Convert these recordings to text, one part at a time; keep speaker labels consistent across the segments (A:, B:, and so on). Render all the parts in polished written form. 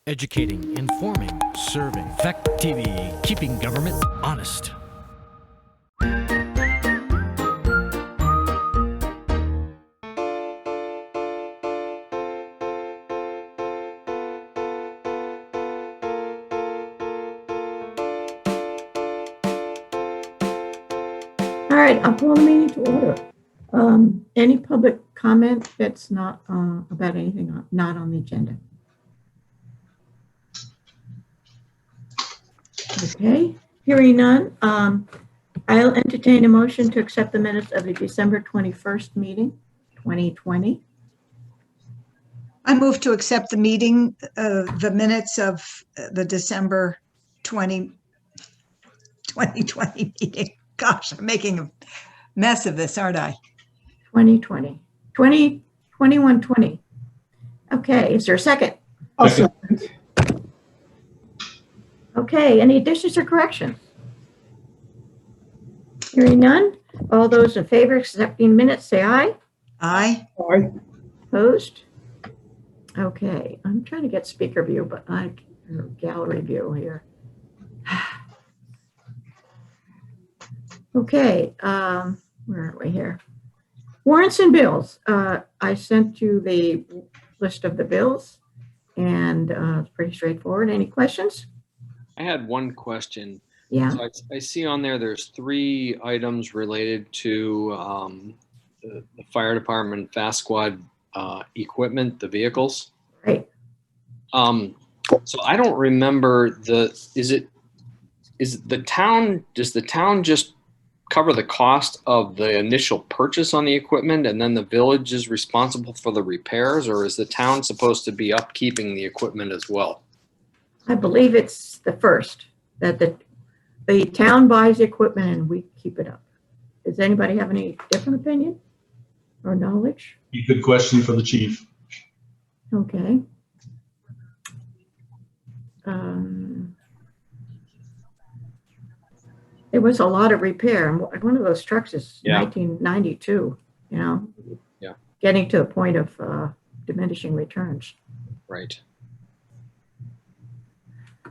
A: Educating, informing, serving. Fact TV, keeping government honest.
B: All right, I'll call the meeting to order. Any public comment that's not about anything not on the agenda? Okay, hearing none, I'll entertain a motion to accept the minutes of the December 21st meeting, 2020.
C: I move to accept the minutes of the December 2020 meeting. Gosh, I'm making a mess of this, aren't I?
B: 2020, 2120. Okay, is there a second?
D: Second.
B: Okay, any additions or corrections? Hearing none, all those in favor of accepting minutes, say aye.
C: Aye.
D: Aye.
B: Opposed? Okay, I'm trying to get speaker view, but gallery view here. Okay, where are we here? Warrants and bills. I sent you the list of the bills, and it's pretty straightforward. Any questions?
E: I had one question.
B: Yeah.
E: So I see on there's 3 items related to the fire department fast squad equipment, the vehicles.
B: Right.
E: So I don't remember does the town just cover the cost of the initial purchase on the equipment and then the village is responsible for the repairs, or is the town supposed to be upkeeping the equipment as well?
B: I believe it's the first, that the town buys the equipment and we keep it up. Does anybody have any different opinion or knowledge?
D: Good question for the chief.
B: Okay. There was a lot of repair, and one of those trucks is 1992,
E: Yeah.
B: Getting to the point of diminishing returns.
E: Right.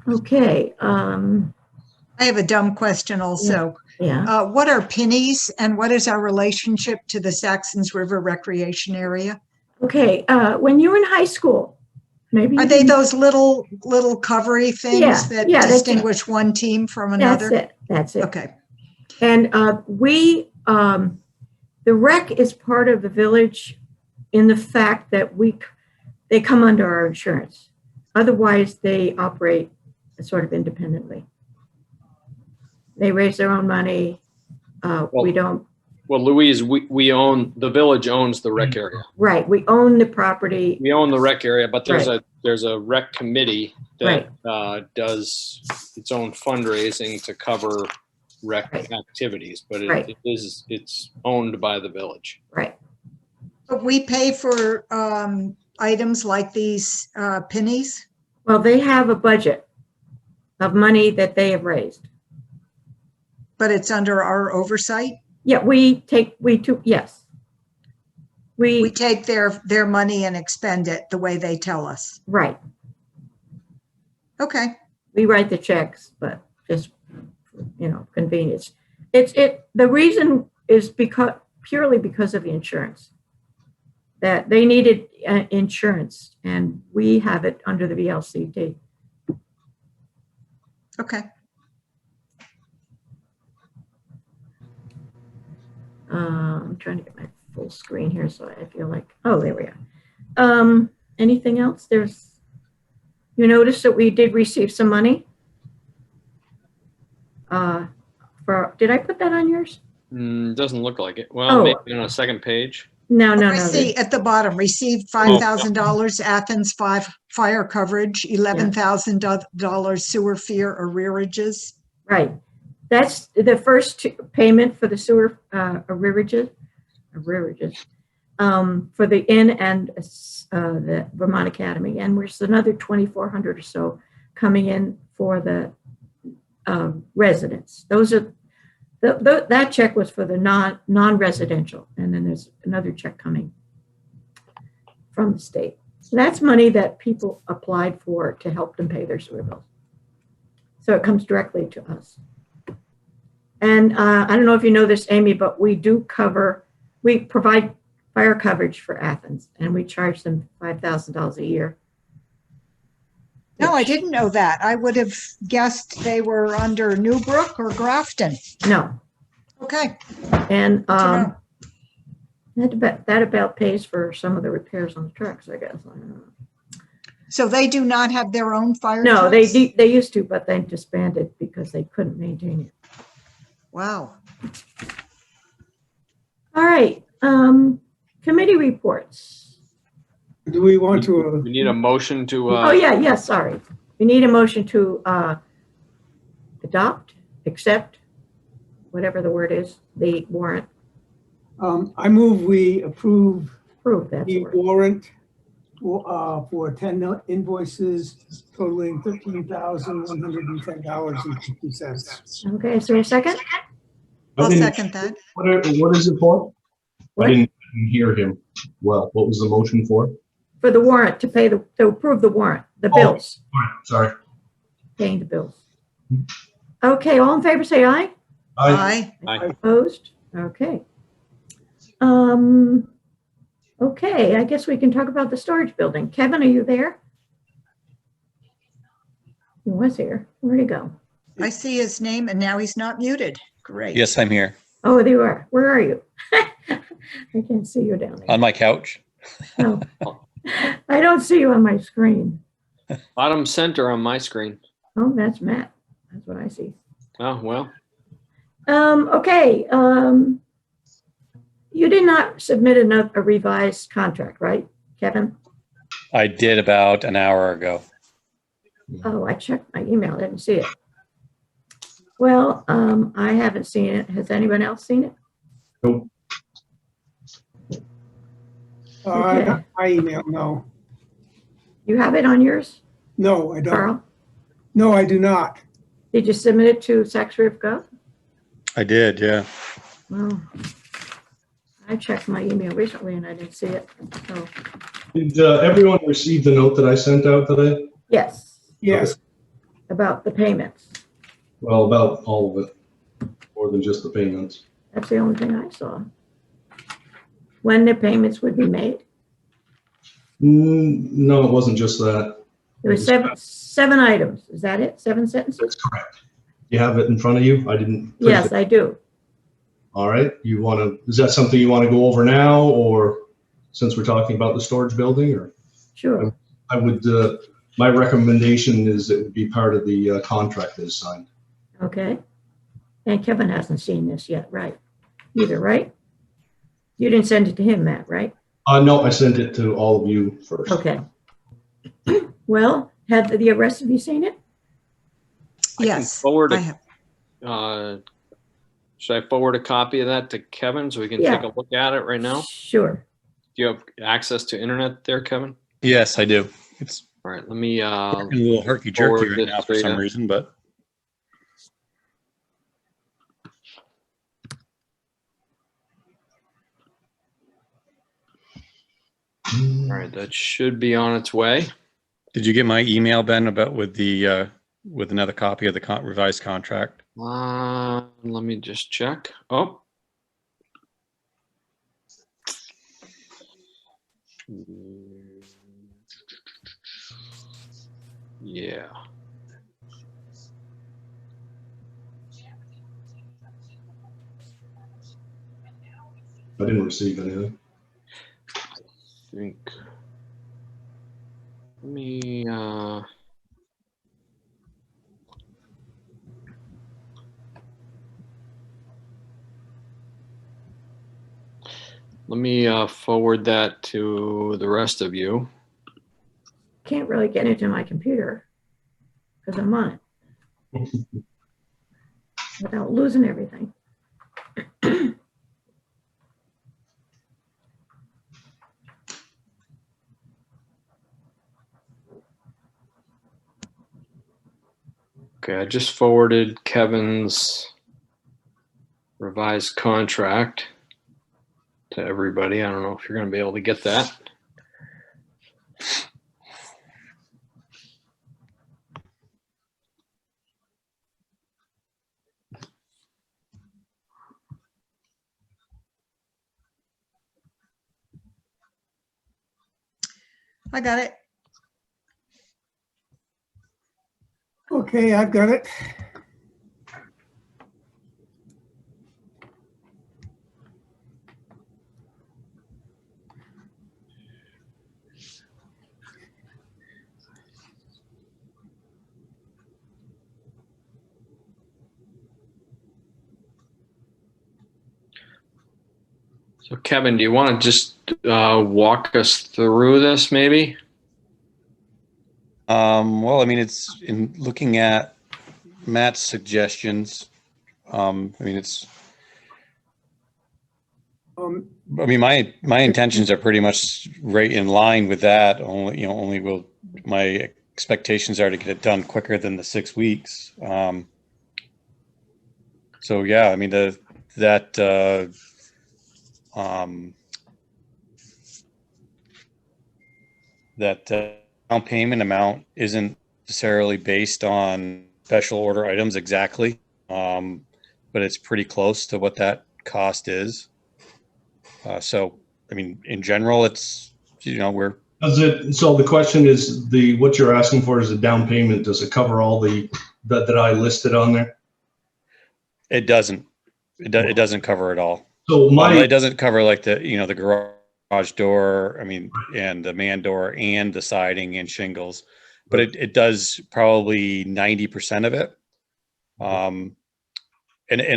B: Okay.
C: I have a dumb question also.
B: Yeah.
C: What are pennies and what is our relationship to the Saxtons River Recreation Area?
B: Okay. When you were in high school, maybe.
C: Are they those little covery things that distinguish one team from another?
B: That's it.
C: Okay.
B: And the rec is part of the village in the fact that they come under our insurance. Otherwise, they operate sort of independently. They raise their own money. We don't.
E: Well, Louise, the village owns the rec area.
B: Right. We own the property.
E: We own the rec area, but there's
B: Right.
E: a rec committee that does its own fundraising to cover rec activities, but it's owned by the village.
B: Right.
C: But we pay for items like these pennies?
B: Well, they have a budget of money that they have raised.
C: But it's under our oversight?
B: Yeah, we take
C: their money and expend it the way they tell us.
B: Right.
C: Okay.
B: We write the checks, but just, convenience. The reason is purely because of the insurance. That they needed insurance, and we have it under the VLCT.
C: Okay.
B: I'm trying to get my full screen here, so I feel like, oh, there we are. Anything else? You notice that we did receive some money. Did I put that on yours?
E: Doesn't look like it. Well, maybe on a second page.
B: No.
C: I see at the bottom, received $5,000 Athens fire coverage, $11,000 sewer fear arrearages.
B: Right. That's the first payment for the sewer arrearages for the inn and the Vermont Academy. And there's another 2,400 or so coming in for the residents. Those are that check was for the non-residential, and then there's another check coming from the state. So that's money that people applied for to help them pay their sewer bills. So it comes directly to us. And I don't know if you know this, Amy, but we provide fire coverage for Athens, and we charge them $5,000 a year.
C: No, I didn't know that. I would have guessed they were under Newbrook or Grafton.
B: No.
C: Okay.
B: And
C: to
B: that about pays for some of the repairs on the trucks, I guess. I don't know.
C: So they do not have their own fire
B: No,
C: trucks?
B: they used to, but they disbanded because they couldn't maintain it.
C: Wow.
B: All right. Committee reports.
F: Do we want to,
E: We need a motion to,
B: Oh, yeah, sorry. We need a motion to adopt, accept, whatever the word is, the warrant.
F: I move we approve
B: Approve, that's the
F: the
B: word.
F: warrant for 10 invoices totaling $13,110.50.
B: Okay, is there a second?
C: I'll second that.
D: What is it for?
B: What?
D: I didn't hear him. Well, what was the motion for?
B: For the warrant, to approve the warrant, the bills,
D: Sorry.
B: paying the bills. Okay, all in favor, say aye.
C: Aye.
B: Opposed? Okay. Okay, I guess we can talk about the storage building. Kevin, are you there? He was here. Where'd he go?
C: I see his name and now he's not muted. Great.
G: Yes, I'm here
B: Oh, there you are. Where are you? I can't see you down there.
G: on my couch.
B: No. I don't see you on my screen.
E: bottom center on my screen.
B: Oh, that's Matt. That's what I see.
E: Oh, well,
B: Okay. You did not submit a revised contract, right, Kevin?
G: I did about an hour ago.
B: Oh, I checked my email. I didn't see it. Well, I haven't seen it. Has anyone else seen it?
D: Nope.
B: Okay.
F: I email, no.
B: You have it on yours,
F: No, I don't.
B: Carl?
F: No, I do not.
B: Did you submit it to SaxRivGov?
G: I did, yeah.
B: Well, I checked my email recently and I didn't see it. So,
D: Did everyone receive the note that I sent out today?
B: yes,
F: Yes,
B: about the payments.
D: Well, about all of it, more than just the payments.
B: That's the only thing I saw. When the payments would be made.
D: No, it wasn't just that.
B: There were seven items. Is that it? 7 sentences?
D: That's correct. You have it in front of you? I didn't. print
B: Yes,
D: it.
B: I do.
D: All right. Is that something you want to go over now, or since we're talking about the storage building, or?
B: Sure.
D: I would, my recommendation is it would be part of the contract that is signed.
B: Okay. And Kevin hasn't seen this yet, right? Either, right? You didn't send it to him, Matt, right?
D: No, I sent it to all of you first.
B: Okay. Well, have the rest of you seen it?
E: I can
C: Yes.
E: forward
C: I
E: it.
C: have.
E: Should I forward a copy of that to Kevin so we can
B: Yeah.
E: take a look at it right now?
B: Sure.
E: Do you have access to internet there, Kevin?
G: Yes, I do. It's
E: All right, let me,
G: a little herky jerky
E: forward
G: right
E: this
G: now for
E: straight
G: some
E: up.
G: reason, but
E: all right, that should be on its way.
G: did you get my email, Ben, about with another copy of the revised contract?
E: Let me just check. Oh. Yeah.
D: I didn't receive anything.
E: Think. Let me, forward that to the rest of you.
B: Can't really get into my computer because I'm on it without losing everything.
E: Okay, I just forwarded Kevin's revised contract to everybody. I don't know if you're going to be able to get that.
C: I got it.
F: Okay, I've got it.
E: So Kevin, do you want to just walk us through this maybe?
G: Well, I mean, it's in looking at Matt's suggestions. I mean,
F: Um,
G: my intentions are pretty much right in line with that. Only will my expectations are to get it done quicker than the 6 weeks. So yeah, I mean that down payment amount isn't necessarily based on special order items exactly, but it's pretty close to what that cost is. So, I mean, in general, it's, we're,
D: So the question is, what you're asking for is a down payment. Does it cover all that I listed on there?
G: it doesn't, it doesn't cover it all.
D: So
G: It doesn't cover like the garage door, I mean, and the man door and the siding and shingles, but it does probably 90% of it. And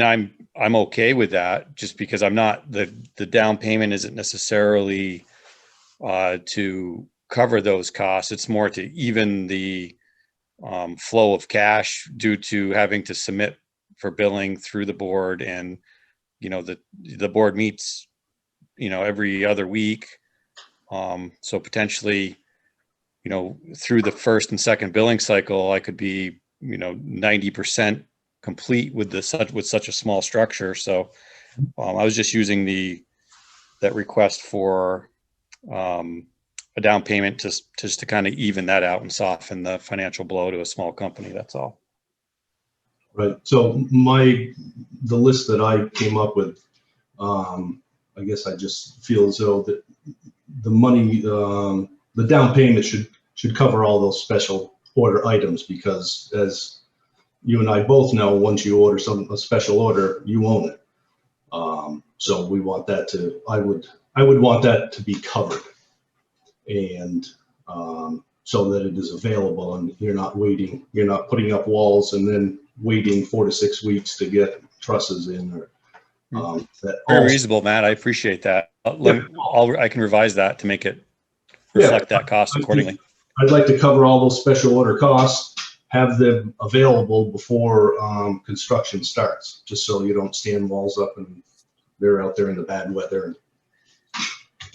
G: I'm okay with that, just because I'm not, the down payment isn't necessarily to cover those costs. It's more to even the flow of cash due to having to submit for billing through the board. And, the board meets, every other week. So potentially, through the first and second billing cycle, I could be, 90% complete with such a small structure. So I was just using that request for a down payment just to kind of even that out and soften the financial blow to a small company. That's all.
D: Right. So the list that I came up with, I guess I just feel as though that the money, the down payment should cover all those special order items, because as you and I both know, once you order a special order, you own it. So we want that to, I would want that to be covered, and so that it is available and you're not putting up walls and then waiting 4 to 6 weeks to get trusses in, or
G: Very reasonable, Matt. I appreciate that. I can revise that to make it reflect that cost accordingly.
D: I'd like to cover all those special order costs, have them available before construction starts, just so you don't stand walls up and they're out there in the bad weather.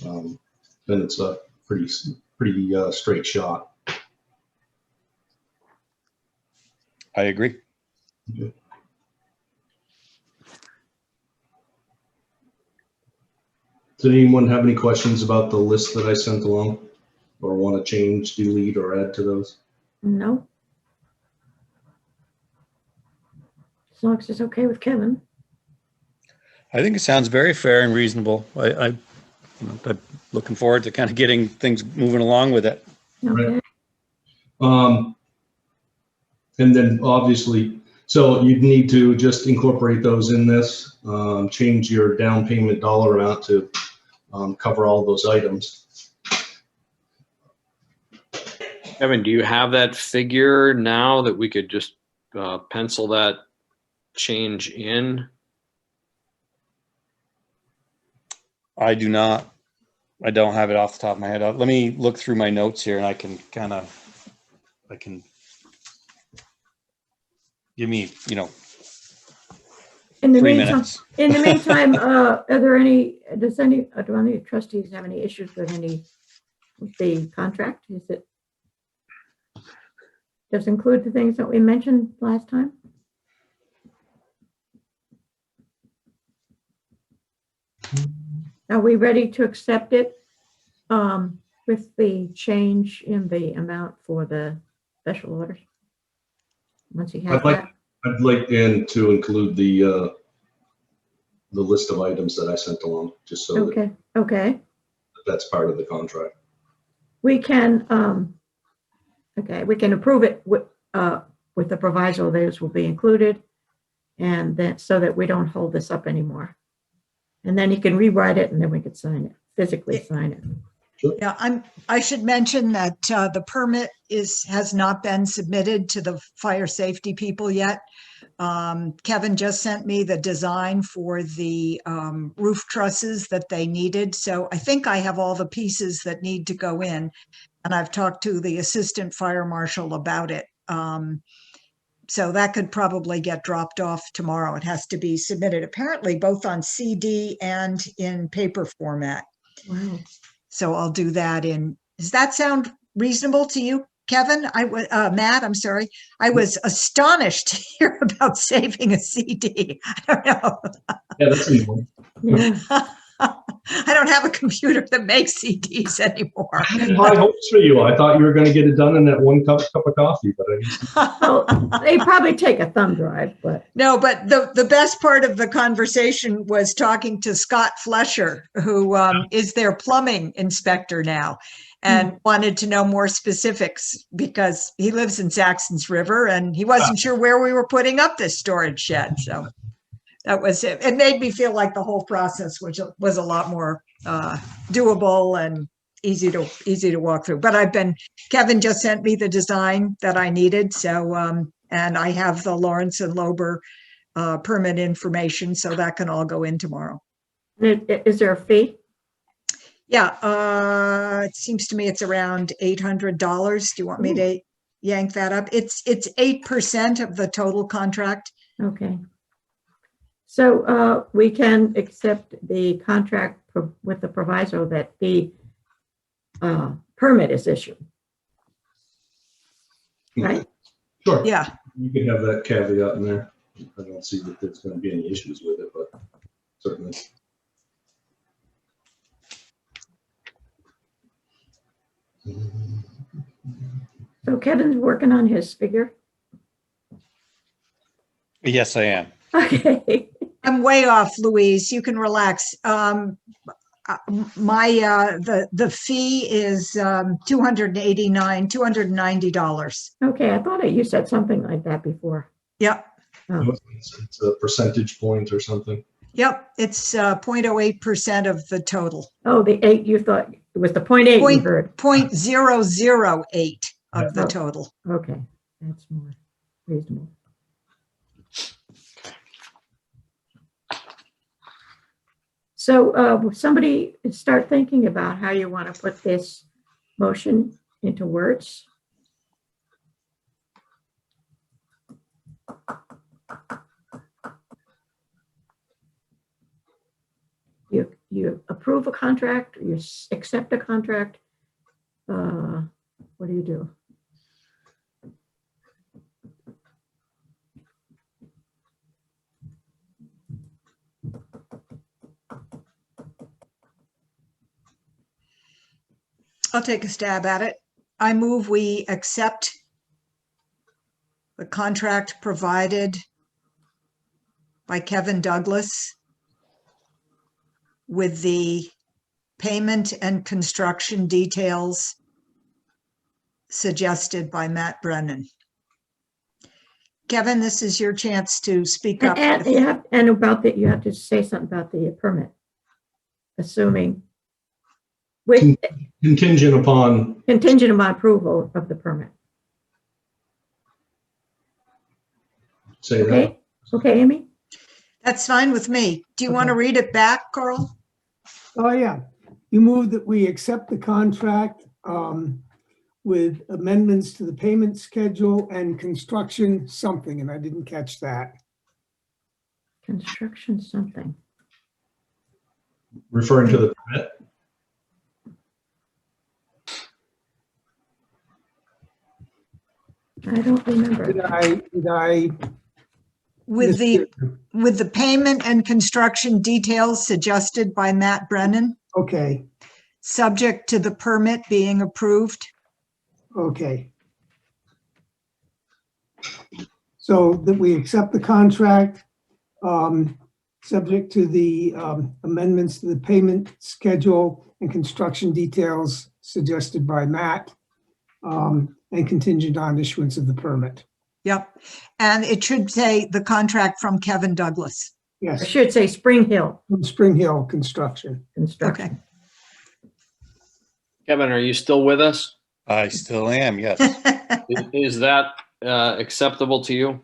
D: And then it's a pretty straight shot.
G: I agree.
D: Okay. Does anyone have any questions about the list that I sent along, or want to change, delete, or add to those?
B: No. As long as it's okay with Kevin.
G: I think it sounds very fair and reasonable. I'm looking forward to kind of getting things moving along with it.
B: Okay.
D: Right. And then obviously, so you'd need to just incorporate those in this, change your down payment dollar amount to cover all those items.
E: Kevin, do you have that figure now that we could just pencil that change in?
G: I do not. I don't have it off the top of my head. Let me look through my notes here, and I can give me,
B: In the
G: 3
B: meantime,
G: minutes.
B: are there any, do any of the trustees have any issues with the contract? Does it include the things that we mentioned last time? Are we ready to accept it with the change in the amount for the special orders? Once you have that.
D: I'd like to include the list of items that I sent along, just so
B: Okay.
D: that's part of the contract.
B: we can, okay, we can approve it with the proviso those will be included. And then, so that we don't hold this up anymore. And then you can rewrite it and then we could sign it, physically sign it.
C: Yeah, I should mention that the permit has not been submitted to the fire safety people yet. Kevin just sent me the design for the roof trusses that they needed. So I think I have all the pieces that need to go in. And I've talked to the assistant fire marshal about it. So that could probably get dropped off tomorrow. It has to be submitted apparently both on CD and in paper format.
B: Wow.
C: So I'll do that in, does that sound reasonable to you, Kevin? Matt, I'm sorry. I was astonished to hear about saving a CD. I don't know.
D: Yeah, that's a new one.
B: Yeah.
C: I don't have a computer that makes CDs anymore.
D: I had high hopes for you. I thought you were going to get it done in that one cup of coffee, but I guess
B: Well, they probably take a thumb drive, but
C: No, but the best part of the conversation was talking to Scott Flesher, who is their plumbing inspector now, and wanted to know more specifics because he lives in Saxtons River and he wasn't sure where we were putting up this storage shed. So that was it. It made me feel like the whole process was a lot more doable and easy to walk through. But Kevin just sent me the design that I needed. So, and I have the Lawrence and Lober permit information, so that can all go in tomorrow.
B: is there a fee?
C: Yeah, it seems to me it's around $800. Do you want me to yank that up? It's 8% of the total contract.
B: Okay. So we can accept the contract with the proviso that the permit is issued. Right?
D: sure.
C: Yeah.
D: You can have that caveat in there. I don't see that there's going to be any issues with it, but certainly.
B: So Kevin's working on his figure.
G: Yes, I am.
B: Okay.
C: I'm way off, Louise. You can relax. The fee is $290.
B: Okay, I thought you said something like that before.
C: Yep.
B: Oh,
D: It's a percentage point or something.
C: Yep. It's 0.08% of the total.
B: oh, the 8, you thought it was the 0.8 you heard.
C: 0.008 of the
B: Oh.
C: total.
B: Okay, that's more reasonable. So will somebody start thinking about how you want to put this motion into words? You approve a contract, you accept a contract. What do you do?
C: I'll take a stab at it. I move we accept the contract provided by Kevin Douglas with the payment and construction details suggested by Matt Brennan. Kevin, this is your chance to speak up.
B: And about that, you have to say something about the permit, assuming with
D: Contingent upon,
B: contingent upon approval of the permit.
D: say that.
B: Okay, okay, Amy?
C: That's fine with me. Do you want to read it back, Carl?
F: Oh, yeah. You move that we accept the contract with amendments to the payment schedule and construction something, and I didn't catch that.
B: Construction something.
D: Referring to the permit.
B: I don't remember.
F: Did I
C: With the payment and construction details suggested by Matt Brennan,
F: Okay,
C: subject to the permit being approved.
F: okay. So that we accept the contract, subject to the amendments to the payment schedule and construction details suggested by Matt, and contingent on issuance of the permit.
C: Yep. And it should say the contract from Kevin Douglas.
B: I
F: Yes,
B: should say Spring Hill
F: from Spring Hill Construction.
B: Construction.
C: Okay.
E: Kevin, are you still with us?
G: I still am, yes.
E: Is that acceptable to you?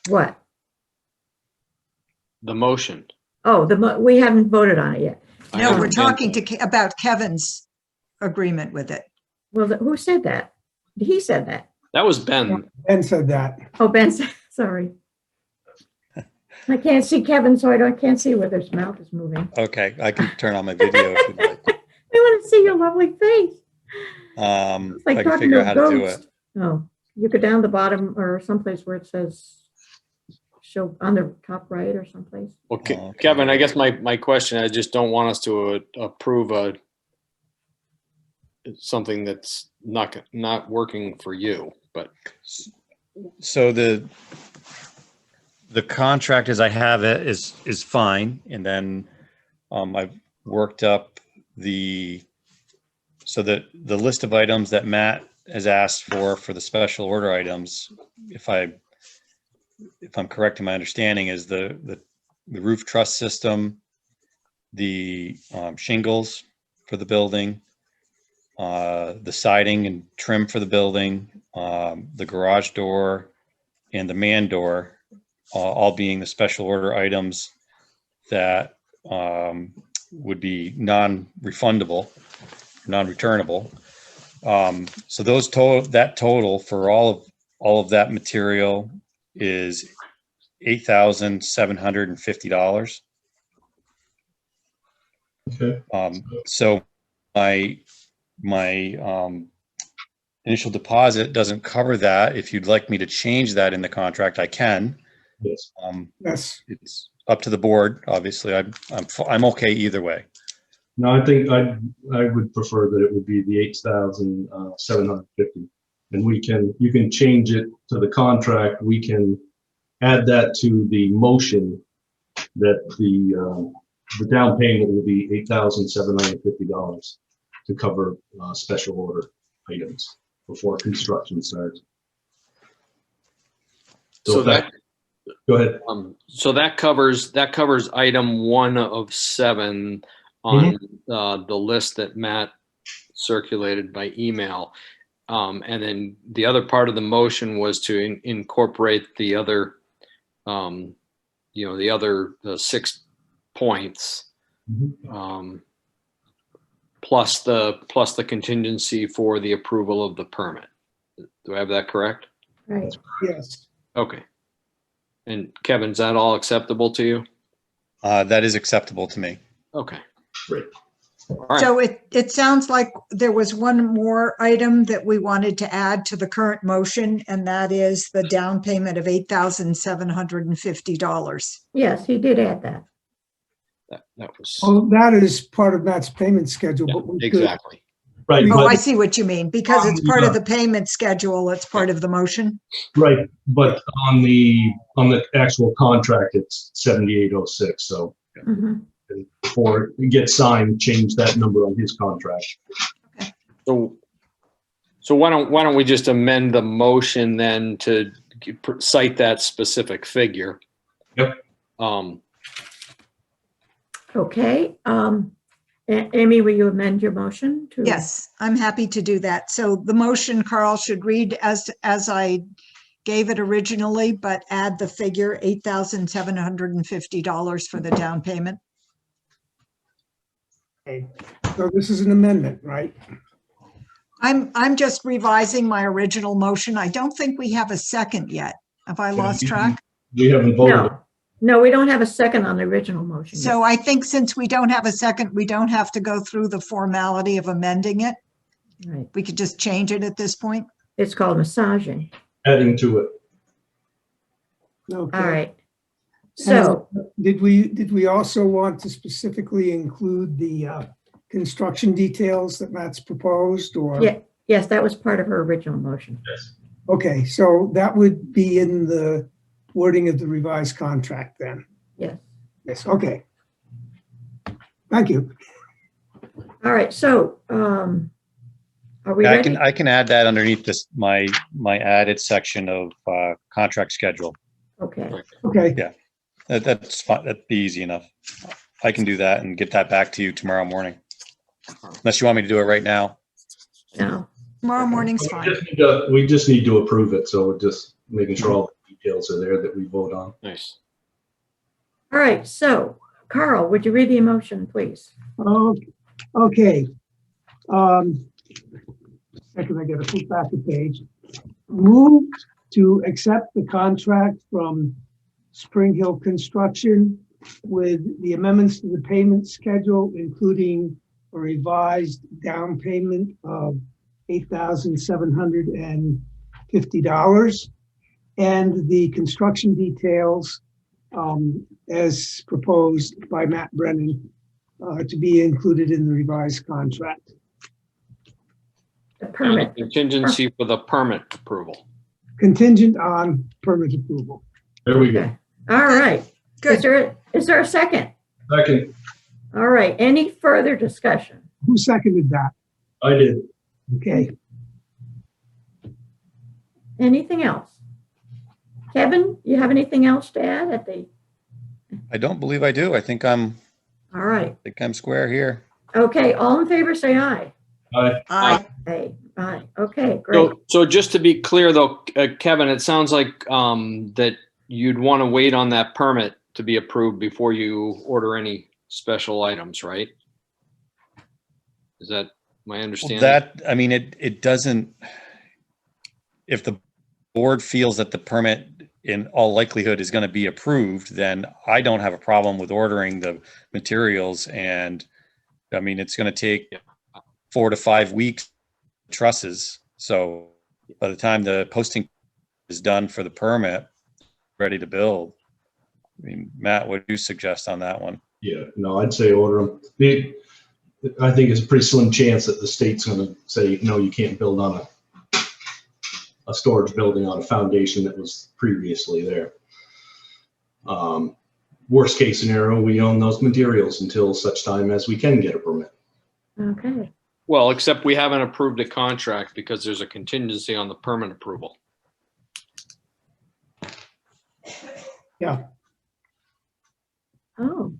B: What?
E: The motion?
B: Oh, we haven't voted on it yet.
E: I
C: No, we're
E: understand.
C: talking about Kevin's agreement with it.
B: Well, who said that? He said that.
E: That was Ben.
F: Ben said that.
B: Oh, Ben said, sorry. I can't see Kevin, so I can't see whether his mouth is moving.
G: Okay, I can turn on my video if you'd like.
B: I want to see your lovely face.
G: If
B: It's like
G: I can
B: talking
G: figure
B: to
G: out how
B: a
G: to do
B: ghost.
G: it.
B: Oh, you go down the bottom or someplace where it says show on the top right or someplace.
E: Well,
G: Okay.
E: Kevin, I guess my question, I just don't want us to approve something that's not working for you, but
G: So the contract as I have it is fine. And then I've worked up the list of items that Matt has asked for the special order items. If I'm correct in my understanding, is the roof truss system, the shingles for the building, the siding and trim for the building, the garage door, and the man door, all being the special order items that would be non-refundable, non-returnable. So that total for all of that material is $8,750.
D: Okay.
G: So my initial deposit doesn't cover that. If you'd like me to change that in the contract, I can.
D: Yes.
F: Yes.
G: It's up to the board. Obviously, I'm okay either way.
D: No, I think I would prefer that it would be the 8,750. And you can change it to the contract. We can add that to the motion that the down payment will be $8,750 to cover special order items before construction starts.
E: so that
D: Go ahead.
E: so that covers item 1 of 7 on the list that Matt circulated by email. And then the other part of the motion was to incorporate the other, the other 6 points, plus the contingency for the approval of the permit. Do I have that correct?
B: Right.
F: Yes.
E: Okay. And Kevin, is that all acceptable to you?
G: That is acceptable to me.
E: Okay.
D: Great.
E: All right.
C: So it sounds like there was one more item that we wanted to add to the current motion, and that is the down payment of $8,750.
B: Yes, he did add that.
E: That was
F: Oh, that is part of Matt's payment schedule,
E: yeah,
F: but we could,
E: exactly.
D: Right.
C: Oh, I
D: But,
C: see what you mean. Because it's part of the payment schedule, it's part of the motion.
D: right. But on the actual contract, it's 7806. So
B: Mhm.
D: before it gets signed, change that number on his contract.
E: So why don't we just amend the motion then to cite that specific figure?
D: Yep.
B: Okay. Amy, will you amend your motion to?
C: Yes, I'm happy to do that. So the motion, Carl, should read as I gave it originally, but add the figure $8,750 for the down payment.
F: okay. So this is an amendment, right?
C: I'm just revising my original motion. I don't think we have a second yet. Have I lost track?
D: We haven't voted.
B: No, we don't have a second on the original motion.
C: So I think since we don't have a second, we don't have to go through the formality of amending it.
B: Right.
C: We could just change it at this point.
B: It's called massaging.
D: Adding to it.
F: Okay.
B: All right. So,
F: Did we also want to specifically include the construction details that Matt's proposed, or?
B: yeah, yes, that was part of her original motion.
D: Yes.
F: Okay, so that would be in the wording of the revised contract then?
B: Yes.
F: Yes, okay. Thank you.
B: All right. So, Are we
G: I
B: ready?
G: can add that underneath this, my added section of contract schedule.
B: Okay,
F: Okay,
G: That's fine. That'd be easy enough. I can do that and get that back to you tomorrow morning. Unless you want me to do it right now.
B: now,
C: Tomorrow
B: Okay.
C: morning's
D: We
C: fine.
D: just need to- we just need to approve it, so we're just making sure all the details are there that we vote on.
E: Nice.
B: all right, so Carl, would you read the motion, please?
F: okay. Second, I gotta flip back the page. Move to accept the contract from Spring Hill Construction with the amendments to the payment schedule, including a revised down payment of $8,750 and the construction details as proposed by Matt Brennan to be included in the revised contract.
B: The
E: And a
B: permit,
E: contingency for the permit approval.
F: Contingent on permit approval.
D: There we go.
B: okay, all right.
C: Good.
B: Is there a second?
D: Second,
B: All right, any further discussion?
F: Who seconded that?
D: I did.
F: Okay,
B: Anything else? Kevin, you have anything else to add at the,
G: I don't believe I do. I think I'm
B: all right,
G: square here.
B: okay, all in favor, say aye.
C: Aye.
B: Aye, okay, great.
E: So just to be clear though, Kevin, it sounds like that you'd want to wait on that permit to be approved before you order any special items, right? Is that my understanding?
G: That, I mean, it doesn't, if the board feels that the permit in all likelihood is going to be approved, then I don't have a problem with ordering the materials. And I mean, it's going to take 4 to 5 weeks trusses. So by the time the posting is done for the permit, ready to build. I mean, Matt, what do you suggest on that one?
D: Yeah, no, I'd say order them. I think it's a pretty slim chance that the state's gonna say, no, you can't build on a storage building on a foundation that was previously there. Worst case scenario, we own those materials until such time as we can get a permit.
B: Okay,
E: Well, except we haven't approved a contract because there's a contingency on the permit approval.
B: oh,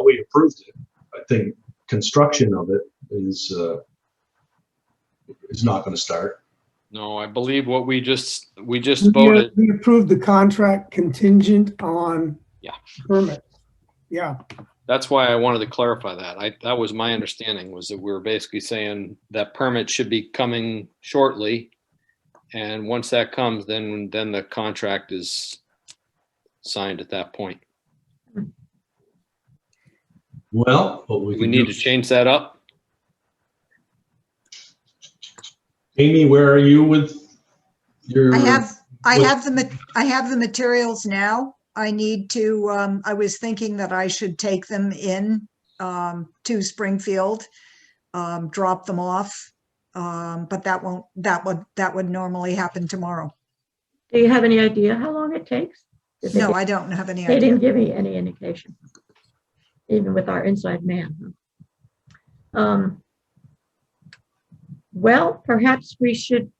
D: We approved it. I think construction of it is not gonna start.
E: No, I believe what we just voted.
F: we approved the contract contingent on
E: Yeah.
F: permit. Yeah,
E: That's why I wanted to clarify that. That was my understanding, was that we were basically saying that permit should be coming shortly. And once that comes, then the contract is signed at that point.
D: Well, what we
E: We
D: can
E: need
D: do,
E: to change that up.
D: Amy, where are you with your?
C: I have the materials now. I need to, I was thinking that I should take them in to Springfield, drop them off. But that would normally happen tomorrow.
B: do you have any idea how long it takes? Did they
C: No,
B: give-
C: I don't have any
B: They
C: idea.
B: didn't give me any indication, even with our inside man. Well, perhaps we should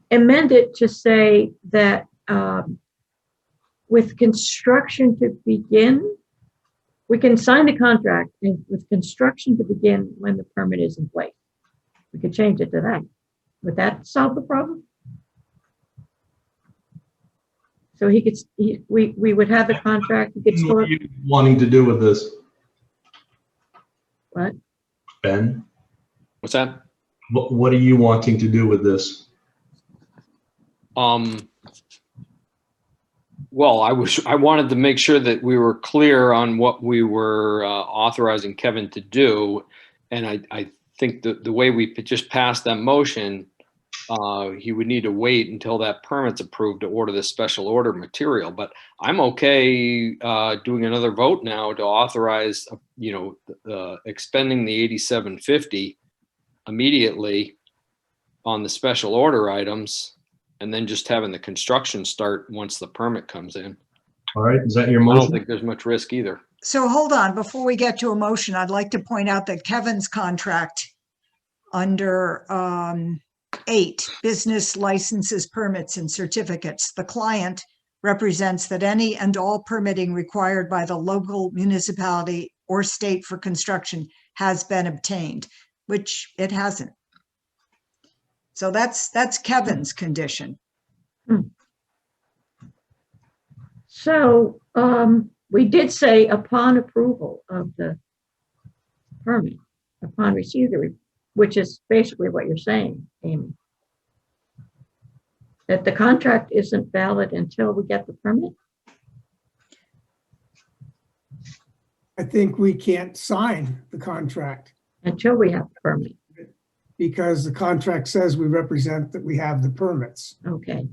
B: amend it to say that with construction to begin, we can sign the contract and with construction to begin when the permit is in place. We could change it to that. Would that solve the problem? So we would have the contract, he could
D: What
B: start,
D: are you wanting to do with this,
B: what?
D: Ben?
E: What's that?
D: What are you wanting to do with this?
E: Well, I wanted to make sure that we were clear on what we were authorizing Kevin to do. And I think the way we just passed that motion, he would need to wait until that permit's approved to order the special order material. But I'm okay doing another vote now to authorize, expending the 8750 immediately on the special order items, and then just having the construction start once the permit comes in.
D: All right, is that your
E: I don't
D: motion?
E: think there's much risk either.
C: So hold on, before we get to a motion, I'd like to point out that Kevin's contract under 8, business licenses, permits, and certificates. The client represents that any and all permitting required by the local municipality or state for construction has been obtained, which it hasn't. So that's Kevin's condition.
B: So we did say upon approval of the permit, upon receipt of the, which is basically what you're saying, Amy. That the contract isn't valid until we get the permit?
F: I think we can't sign the contract
B: Until we have the permit.
F: because the contract says we represent that we have the permits.
B: Okay.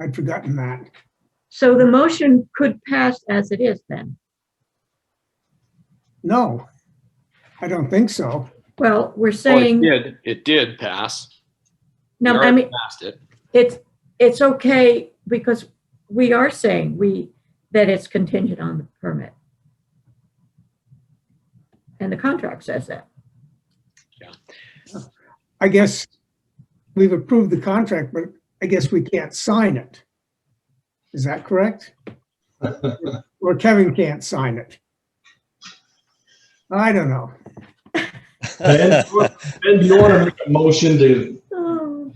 F: I'd forgotten that.
B: So the motion could pass as it is then?
F: No, I don't think so.
B: Well, we're
E: Well,
B: saying,
E: it did pass.
B: no,
E: We
B: I
E: already
B: mean,
E: passed it.
B: it's okay because we are saying that it's contingent on the permit. And the contract says that.
F: I guess we've approved the contract, but I guess we can't sign it. Is that correct? Or Kevin can't sign it? I don't know.
D: Ben, do you want to make a motion to
B: Oh,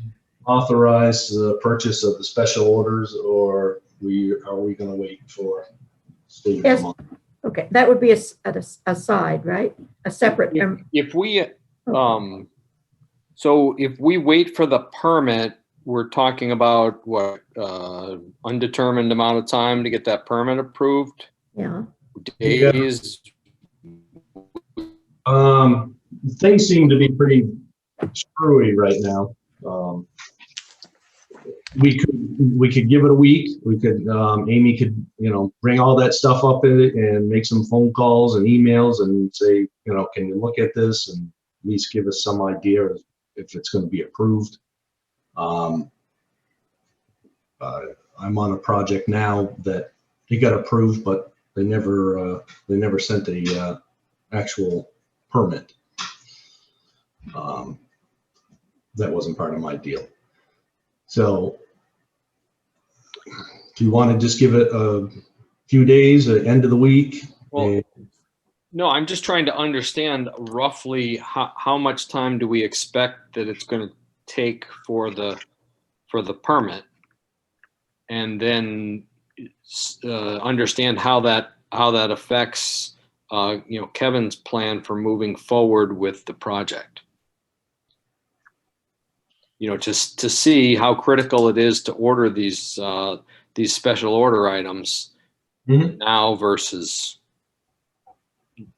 D: authorize the purchase of the special orders, or are we going to wait for Steve to
B: Yes.
D: come on?
B: okay, that would be a side, right? A separate,
E: If we, so if we wait for the permit, we're talking about what, undetermined amount of time to get that permit approved?
B: yeah.
E: Days?
D: Things seem to be pretty screwy right now. We could give it a week. We could, Amy could, bring all that stuff up in it and make some phone calls and emails and say, can you look at this and at least give us some idea if it's going to be approved. I'm on a project now that it got approved, but they never sent a actual permit. That wasn't part of my deal. So do you want to just give it a few days, the end of the week?
E: Well, no, I'm just trying to understand roughly how much time do we expect that it's going to take for the permit, and then understand how that affects Kevin's plan for moving forward with the project. Just to see how critical it is to order these special order items now versus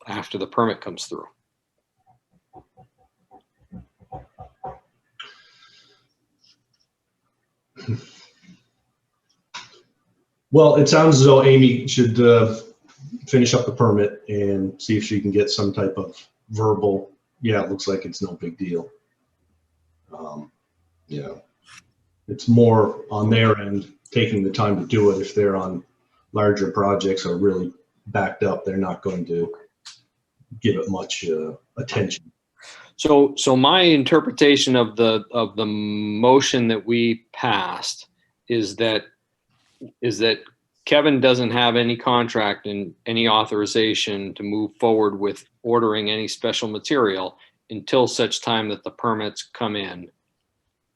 E: after the permit comes through.
D: Well, it sounds as though Amy should finish up the permit and see if she can get some type of verbal, yeah, it looks like it's no big deal. It's more on their end, taking the time to do it. If they're on larger projects or really backed up, they're not going to give it much attention.
E: So my interpretation of the motion that we passed is that Kevin doesn't have any contract and any authorization to move forward with ordering any special material until such time that the permits come in.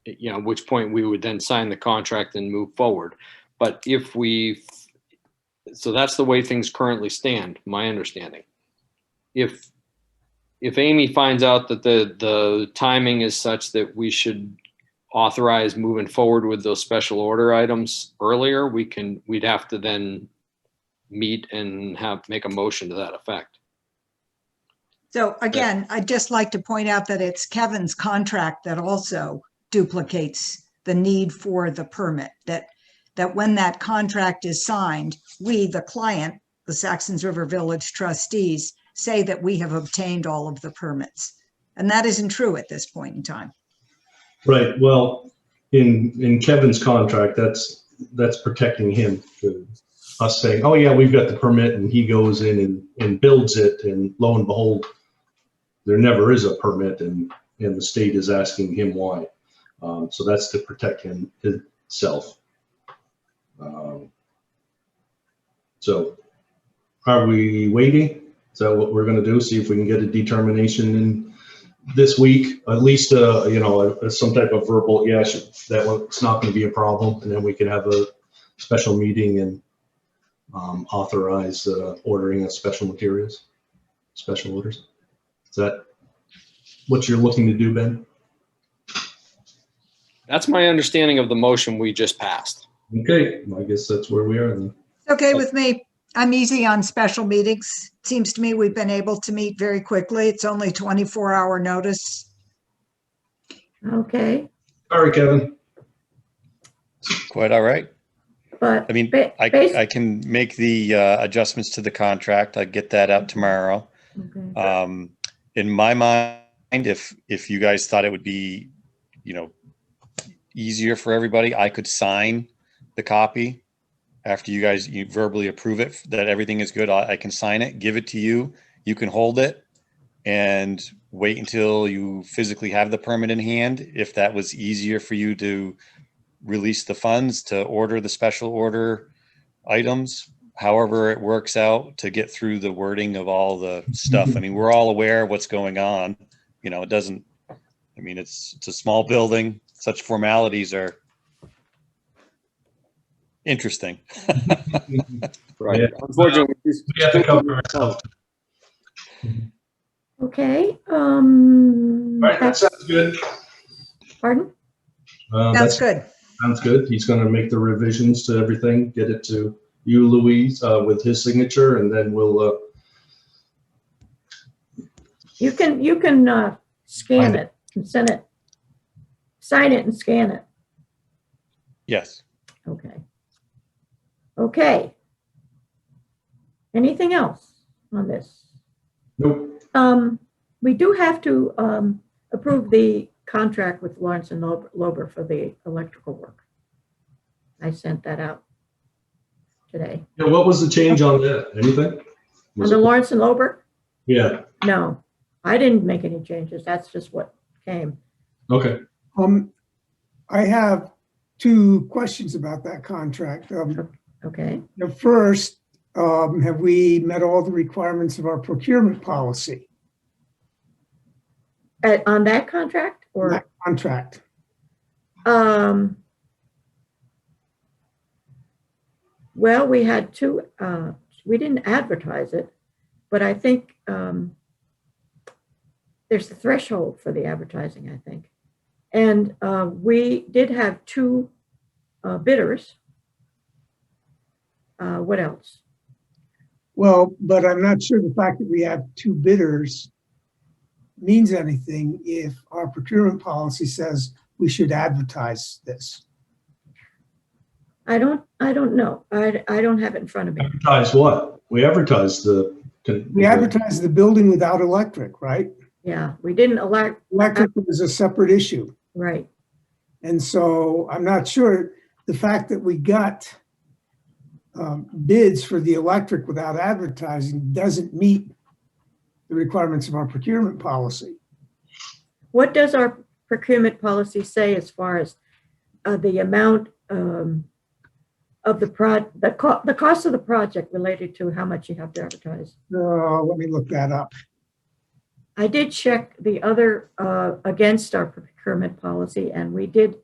E: At which point we would then sign the contract and move forward. But so that's the way things currently stand, my understanding. If Amy finds out that the timing is such that we should authorize moving forward with those special order items earlier, we'd have to then meet and make a motion to that effect.
C: So again, I'd just like to point out that it's Kevin's contract that also duplicates the need for the permit, that when that contract is signed, we, the client, the Saxtons River Village trustees, say that we have obtained all of the permits. And that isn't true at this point in time.
D: Right. Well, in Kevin's contract, that's protecting him. Us saying, oh yeah, we've got the permit, and he goes in and builds it, and lo and behold, there never is a permit, and and the state is asking him why. So that's to protect himself. So are we waiting? Is that what we're going to do? See if we can get a determination in this week, at least, some type of verbal, yes, that it's not going to be a problem. And then we can have a special meeting and authorize ordering of special materials, special orders. Is that what you're looking to do, Ben?
E: That's my understanding of the motion we just passed.
D: Okay, I guess that's where we are then.
C: Okay with me. I'm easy on special meetings. Seems to me we've been able to meet very quickly. It's only 24-hour notice.
B: Okay,
D: All right, Kevin.
G: Quite all right.
B: but
G: I mean, I can make the adjustments to the contract. I get that out tomorrow.
B: okay.
G: In my mind, if you guys thought it would be, easier for everybody, I could sign the copy after you verbally approve it, that everything is good. I can sign it, give it to you. You can hold it and wait until you physically have the permit in hand. If that was easier for you to release the funds to order the special order items, however it works out to get through the wording of all the stuff. I mean, we're all aware of what's going on. It's a small building. Such formalities are interesting.
E: Right.
D: Yeah.
E: Unfortunately,
D: We have to cover ourselves.
B: Okay,
D: All right, that sounds good.
B: pardon?
C: Sounds good.
D: Sounds good. He's going to make the revisions to everything, get it to you, Louise, with his signature, and then we'll.
B: You can scan it and send it, sign it and scan it.
G: Yes.
B: Okay. Okay. Anything else on this?
D: Nope.
B: We do have to approve the contract with Lawrence and Lober for the electrical work. I sent that out today.
D: Yeah, what was the change on that? Anything?
B: On the Lawrence and Lober?
D: Yeah.
B: No, I didn't make any changes. That's just what came.
D: Okay.
F: I have two questions about that contract.
B: Okay.
F: The first, have we met all the requirements of our procurement policy?
B: On that contract or?
F: That contract.
B: Well, we had two, we didn't advertise it, but I think there's a threshold for the advertising, I think. And we did have two bidders. What else?
F: Well, but I'm not sure the fact that we have two bidders means anything if our procurement policy says we should advertise this.
B: I don't know. I don't have it in front of me.
D: Advertise what? We advertised the.
F: We advertised the building without electric, right?
B: Yeah, we didn't elect.
F: Electric is a separate issue.
B: Right.
F: And so I'm not sure the fact that we got bids for the electric without advertising doesn't meet the requirements of our procurement policy.
B: What does our procurement policy say as far as the amount of the cost of the project related to how much you have to advertise?
F: Let me look that up.
B: I did check the other against our procurement policy, and we did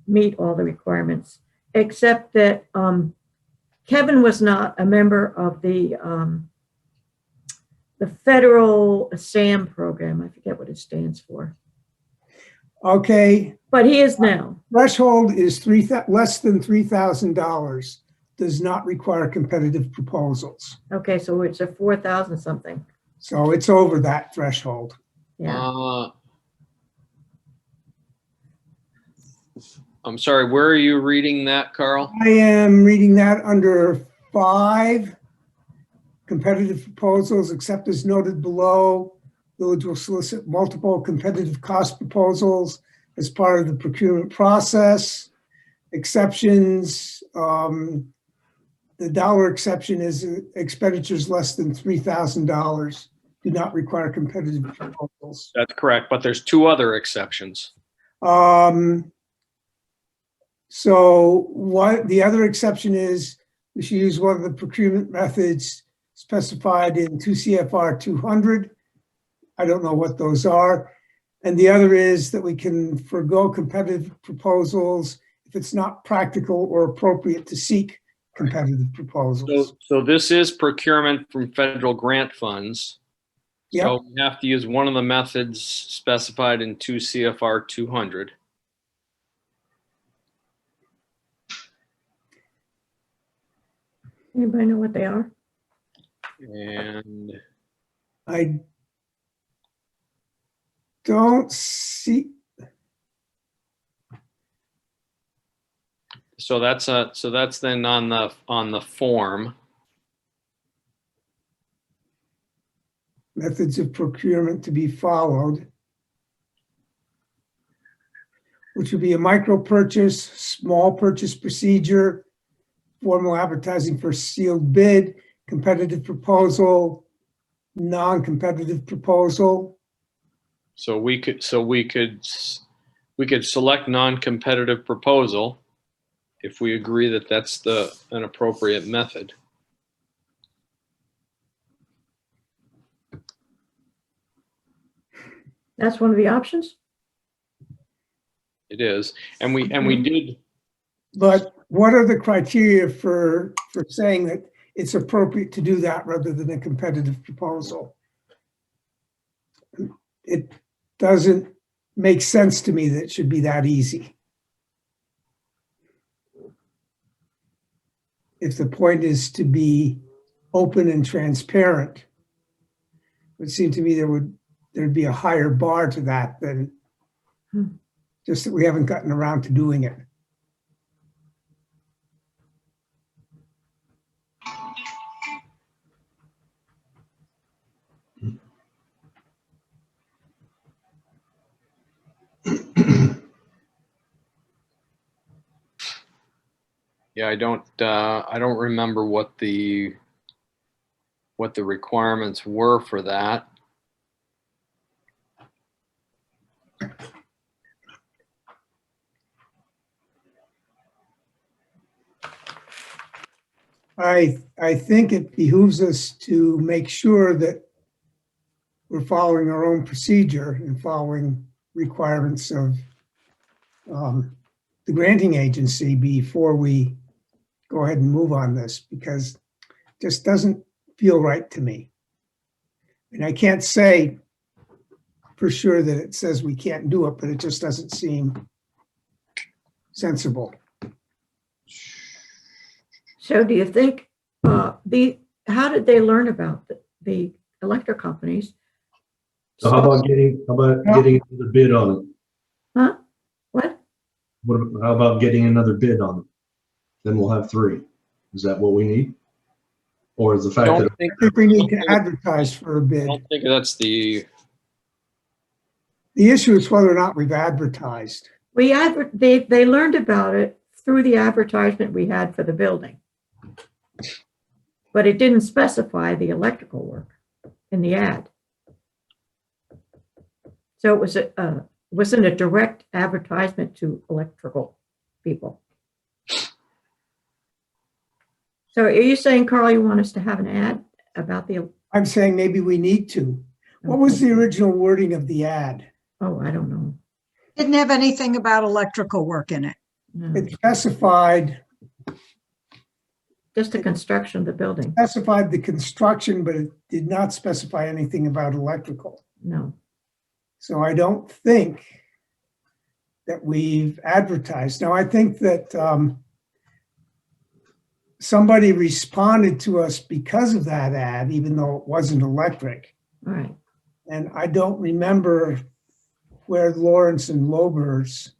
B: meet all the requirements, except that Kevin was not a member of the federal SAM program. I forget what it stands for.
F: Okay.
B: But he is now.
F: Threshold is less than $3,000. Does not require competitive proposals.
B: Okay, so it's a 4,000 something.
F: So it's over that threshold.
B: Yeah.
E: I'm sorry, where are you reading that, Carl?
F: I am reading that under 5, competitive proposals, except as noted below. Village will solicit multiple competitive cost proposals as part of the procurement process. Exceptions, the dollar exception is expenditures less than $3,000 do not require competitive proposals.
E: That's correct, but there's two other exceptions.
F: So what the other exception is, we should use one of the procurement methods specified in 2 CFR 200. I don't know what those are. And the other is that we can forego competitive proposals if it's not practical or appropriate to seek competitive proposals.
E: So this is procurement from federal grant funds.
F: Yep.
E: So we have to use one of the methods specified in 2 CFR 200.
B: Anybody know what they are?
E: And
F: I don't see,
E: so that's then on the form.
F: methods of procurement to be followed, which would be a micro purchase, small purchase procedure, formal advertising for sealed bid, competitive proposal, non-competitive proposal.
E: So we could select non-competitive proposal if we agree that that's an appropriate method.
B: That's one of the options?
E: It is, and we did.
F: But what are the criteria for saying that it's appropriate to do that rather than a competitive proposal? It doesn't make sense to me that it should be that easy. If the point is to be open and transparent, it would seem to me there'd be a higher bar to that than just that we haven't gotten around to doing it.
E: Yeah, I don't remember what the requirements were for that.
F: I think it behooves us to make sure that we're following our own procedure and following requirements of the granting agency before we go ahead and move on this, because it just doesn't feel right to me. And I can't say for sure that it says we can't do it, but it just doesn't seem sensible.
B: So do you think how did they learn about the electric companies?
D: So how about getting another bid on it?
B: Huh? What?
D: How about getting another bid on it? Then we'll have 3. Is that what we need? Or is the fact that
F: I think we need to advertise for a
E: I
F: bid.
E: don't think that's the.
F: The issue is whether or not we've advertised.
B: They learned about it through the advertisement we had for the building. But it didn't specify the electrical work in the ad. So it wasn't a direct advertisement to electrical people. So are you saying, Carl, you want us to have an ad about the?
F: I'm saying maybe we need to. What was the original wording of the ad?
B: Oh, I don't know.
C: Didn't have anything about electrical work in it.
B: No.
F: It specified
B: Just the construction of the building.
F: the construction, but it did not specify anything about electrical.
B: No.
F: So I don't think that we've advertised. Now, I think that somebody responded to us because of that ad, even though it wasn't electric.
B: All right.
F: And I don't remember where Lawrence and Lober's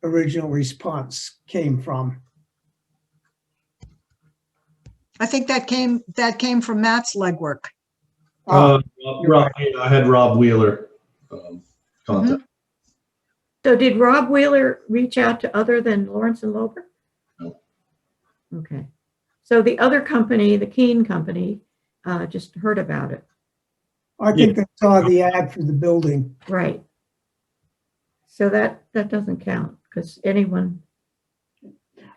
F: original response came from.
C: I think that came from Matt's legwork.
F: Oh,
D: Rob, I had Rob Wheeler contact.
B: So did Rob Wheeler reach out to other than Lawrence and Lober?
D: No.
B: Okay. So the other company, the Keene company, just heard about it.
F: I think they saw the ad for the building.
B: Right. So that doesn't count because anyone,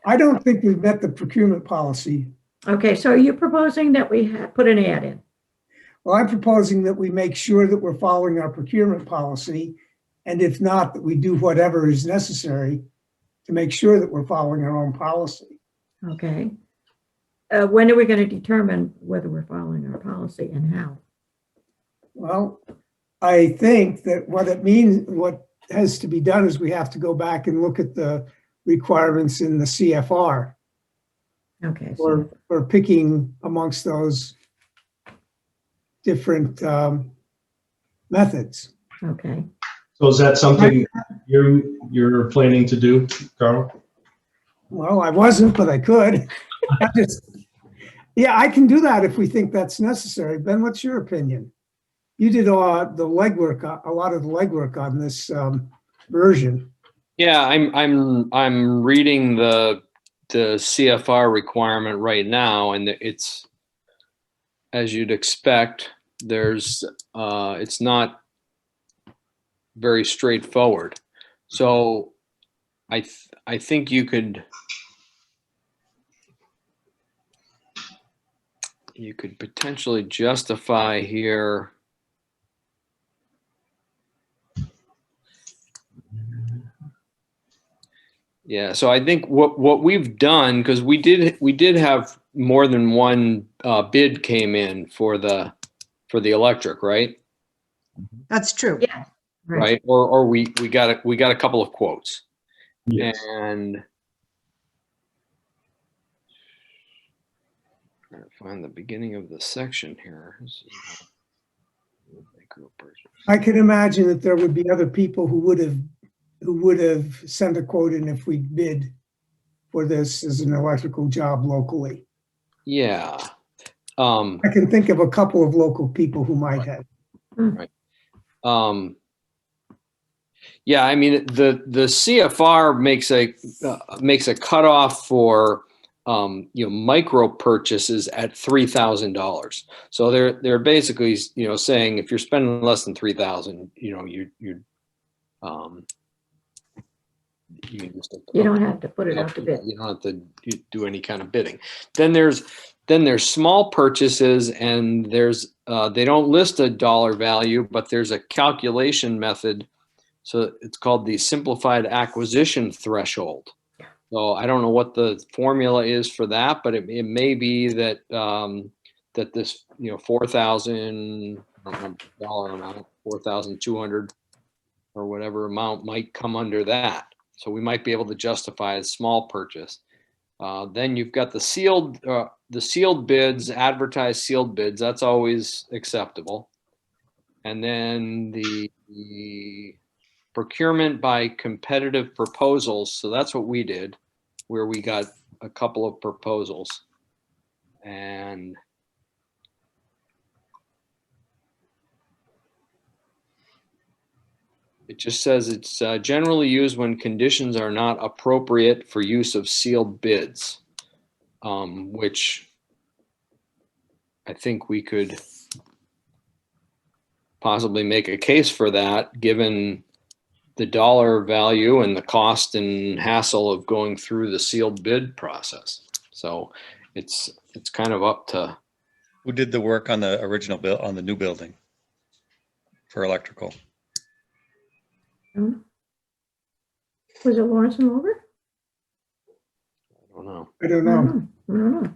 F: I don't think we've met the procurement policy.
B: okay, so are you proposing that we put an ad in?
F: Well, I'm proposing that we make sure that we're following our procurement policy, and if not, that we do whatever is necessary to make sure that we're following our own policy.
B: Okay. When are we going to determine whether we're following our policy and how?
F: Well, I think that what it means, what has to be done is we have to go back and look at the requirements in the CFR
B: Okay. So,
F: or picking amongst those different methods.
B: okay.
D: So is that something you're planning to do, Carl?
F: Well, I wasn't, but I could. Yeah, I can do that if we think that's necessary. Ben, what's your opinion? You did the legwork, a lot of the legwork on this version.
E: Yeah, I'm reading the CFR requirement right now, and it's, as you'd expect, there's it's not very straightforward. So I think you could potentially justify here. Yeah, so I think what we've done, because we did have more than one bid came in for the electric, right?
C: That's true.
B: Yeah.
E: Right? Or we got a couple of quotes.
D: Yes.
E: And trying to find the beginning of the section here.
F: I can imagine that there would be other people who would have sent a quote in if we bid for this as an electrical job locally.
E: Yeah.
F: I can think of a couple of local people who might have.
E: Yeah, I mean the CFR makes a cutoff for micro purchases at $3,000. So they're basically saying if you're spending less than $3,000,
B: You don't have to put it out to bid.
E: You don't have to do any kind of bidding. Then there's small purchases, and there's they don't list a dollar value, but there's a calculation method. So it's called the simplified acquisition threshold. So I don't know what the formula is for that, but it may be that that this $4,000 amount, 4,200 or whatever amount might come under that. So we might be able to justify a small purchase. Then you've got the sealed bids, advertised sealed bids. That's always acceptable. And then the procurement by competitive proposals. So that's what we did, where we got a couple of proposals. And it just says it's generally used when conditions are not appropriate for use of sealed bids, which I think we could possibly make a case for that, given the dollar value and the cost and hassle of going through the sealed bid process. So it's kind of up to.
G: Who did the work on the original bill on the new building for electrical?
B: Was it Lawrence and Wilbur?
E: I don't know.
F: I don't know.
B: I don't know.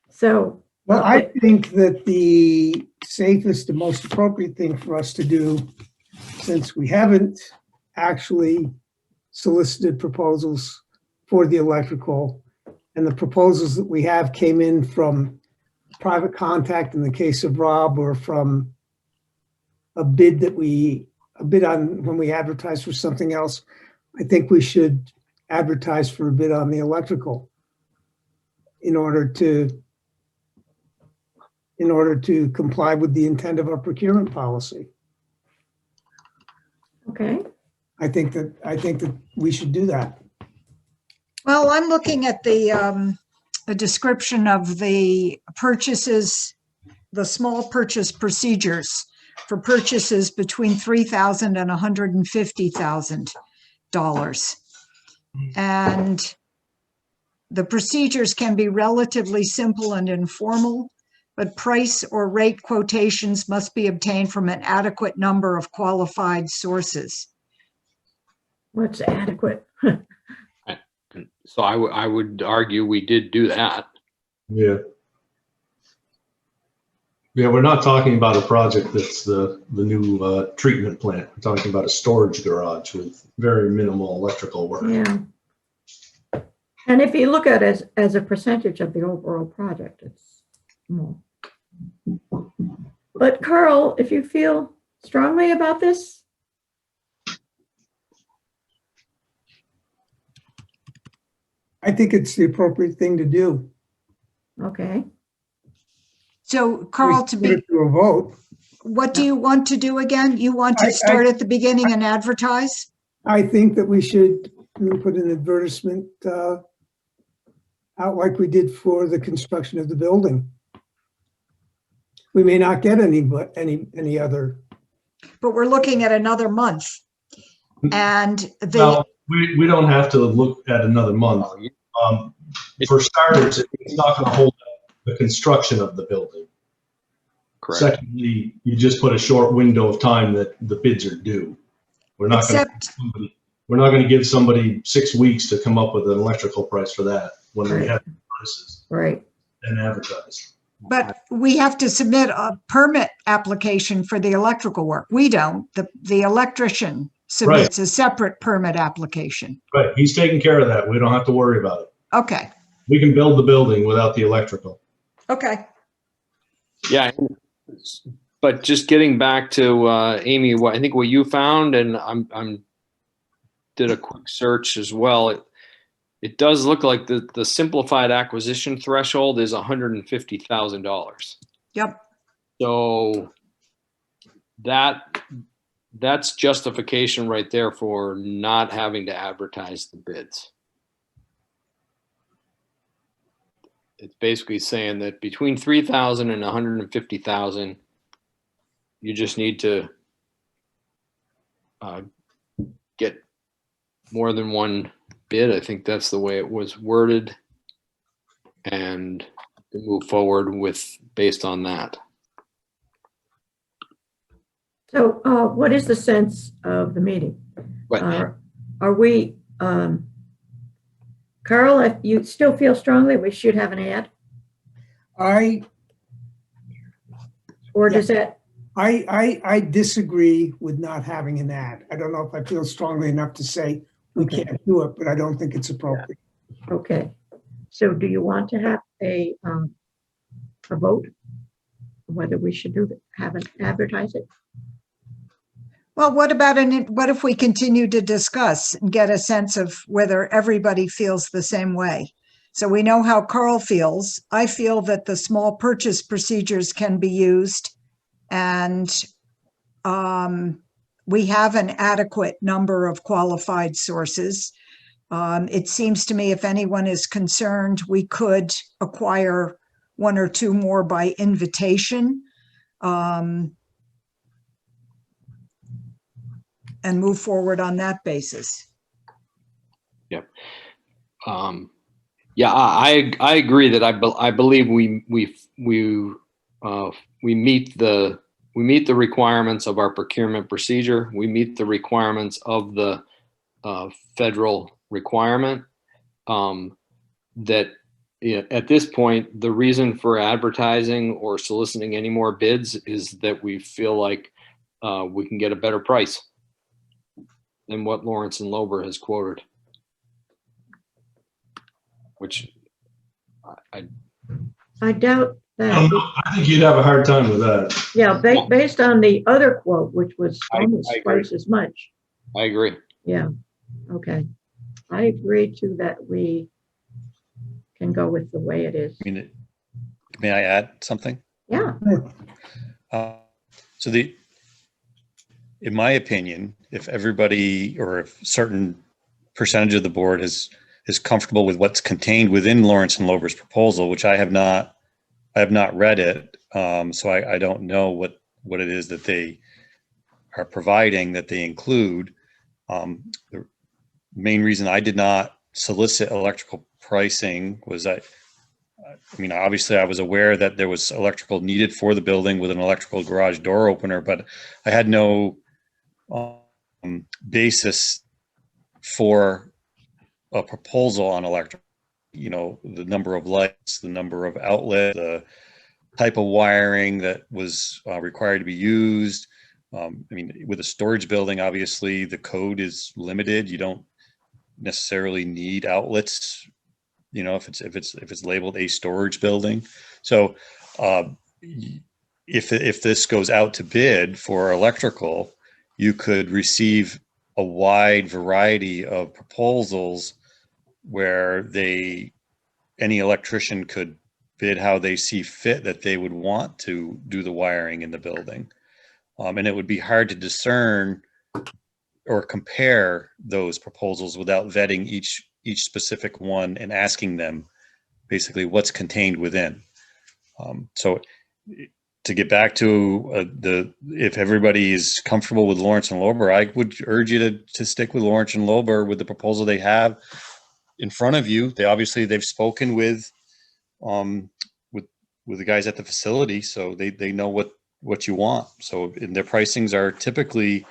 B: So,
F: Well, I think that the safest and most appropriate thing for us to do, since we haven't actually solicited proposals for the electrical, and the proposals that we have came in from private contact in the case of Rob, or from a bid on when we advertise for something else, I think we should advertise for a bid on the electrical in order to comply with the intent of our procurement policy.
B: okay.
F: I think that we should do that.
C: Well, I'm looking at the a description of the purchases, the small purchase procedures for purchases between $3,000 and $150,000. And the procedures can be relatively simple and informal, but price or rate quotations must be obtained from an adequate number of qualified sources.
B: What's adequate?
E: So I would argue we did do that.
D: Yeah. Yeah, we're not talking about a project that's the new treatment plant. We're talking about a storage garage with very minimal electrical work.
B: Yeah. And if you look at it as a percentage of the overall project, it's small. But Carl, if you feel strongly about this,
F: I think it's the appropriate thing to do.
B: okay.
C: So Carl,
F: We put it to a vote.
C: what do you want to do again? You want to
F: I-
C: start at the beginning and advertise?
F: I think that we should put an advertisement out like we did for the construction of the building. We may not get any other.
C: But we're looking at another month. And the,
D: Well, we don't have to look at another month. For starters, it's not going to hold up the construction of the building.
E: Correct.
D: Secondly, you just put a short window of time that the bids are due. We're not going to give somebody 6 weeks to come up with an electrical price for that when we have prices
B: Right.
D: and advertise.
C: but we have to submit a permit application for the electrical work. We don't. The electrician submits a separate permit application.
D: Right, he's taking care of that. We don't have to worry about it.
C: Okay.
D: We can build the building without the electrical.
C: Okay.
E: Yeah. But just getting back to Amy, what I think what you found, and I'm did a quick search as well. It does look like the simplified acquisition threshold is $150,000.
C: Yep.
E: So that's justification right there for not having to advertise the bids. It's basically saying that between 3,000 and 150,000, you just need to get more than one bid. I think that's the way it was worded, and move forward with based on that.
B: So what is the sense of the meeting?
E: But
B: Are we, Carl, if you still feel strongly we should have an ad? Or does that,
F: I disagree with not having an ad. I don't know if I feel strongly enough to say we can't do it, but I don't think it's appropriate.
B: okay. So do you want to have a vote? Whether we should have an advertise it?
C: Well, what if we continue to discuss and get a sense of whether everybody feels the same way? So we know how Carl feels. I feel that the small purchase procedures can be used, and we have an adequate number of qualified sources. It seems to me if anyone is concerned, we could acquire one or two more by invitation. And move forward on that basis.
E: Yep. Yeah, I agree that I believe we meet the requirements of our procurement procedure. We meet the requirements of the federal requirement. That at this point, the reason for advertising or soliciting any more bids is that we feel like we can get a better price than what Lawrence and Lober has quoted, which
B: I doubt that.
D: I think you'd have a hard time with that.
B: Yeah, based on the other quote, which was almost twice as much.
E: I agree.
B: Yeah, okay. I agree too that we can go with the way it is.
G: May I add something?
B: Yeah,
G: So in my opinion, if everybody or if certain percentage of the board has is comfortable with what's contained within Lawrence and Lober's proposal, which I have not read it. So I don't know what it is that they are providing that they include. The main reason I did not solicit electrical pricing was obviously I was aware that there was electrical needed for the building with an electrical garage door opener, but I had no basis for a proposal on electric, the number of lights, the number of outlets, the type of wiring that was required to be used. With a storage building, obviously the code is limited. You don't necessarily need outlets, if it's labeled a storage building. So if this goes out to bid for electrical, you could receive a wide variety of proposals where any electrician could bid how they see fit that they would want to do the wiring in the building. And it would be hard to discern or compare those proposals without vetting each specific one and asking them basically what's contained within. So to get back to if everybody is comfortable with Lawrence and Lober, I would urge you to stick with Lawrence and Lober with the proposal they have in front of you. They've spoken with the guys at the facility, so they know what you want. So their pricings are typically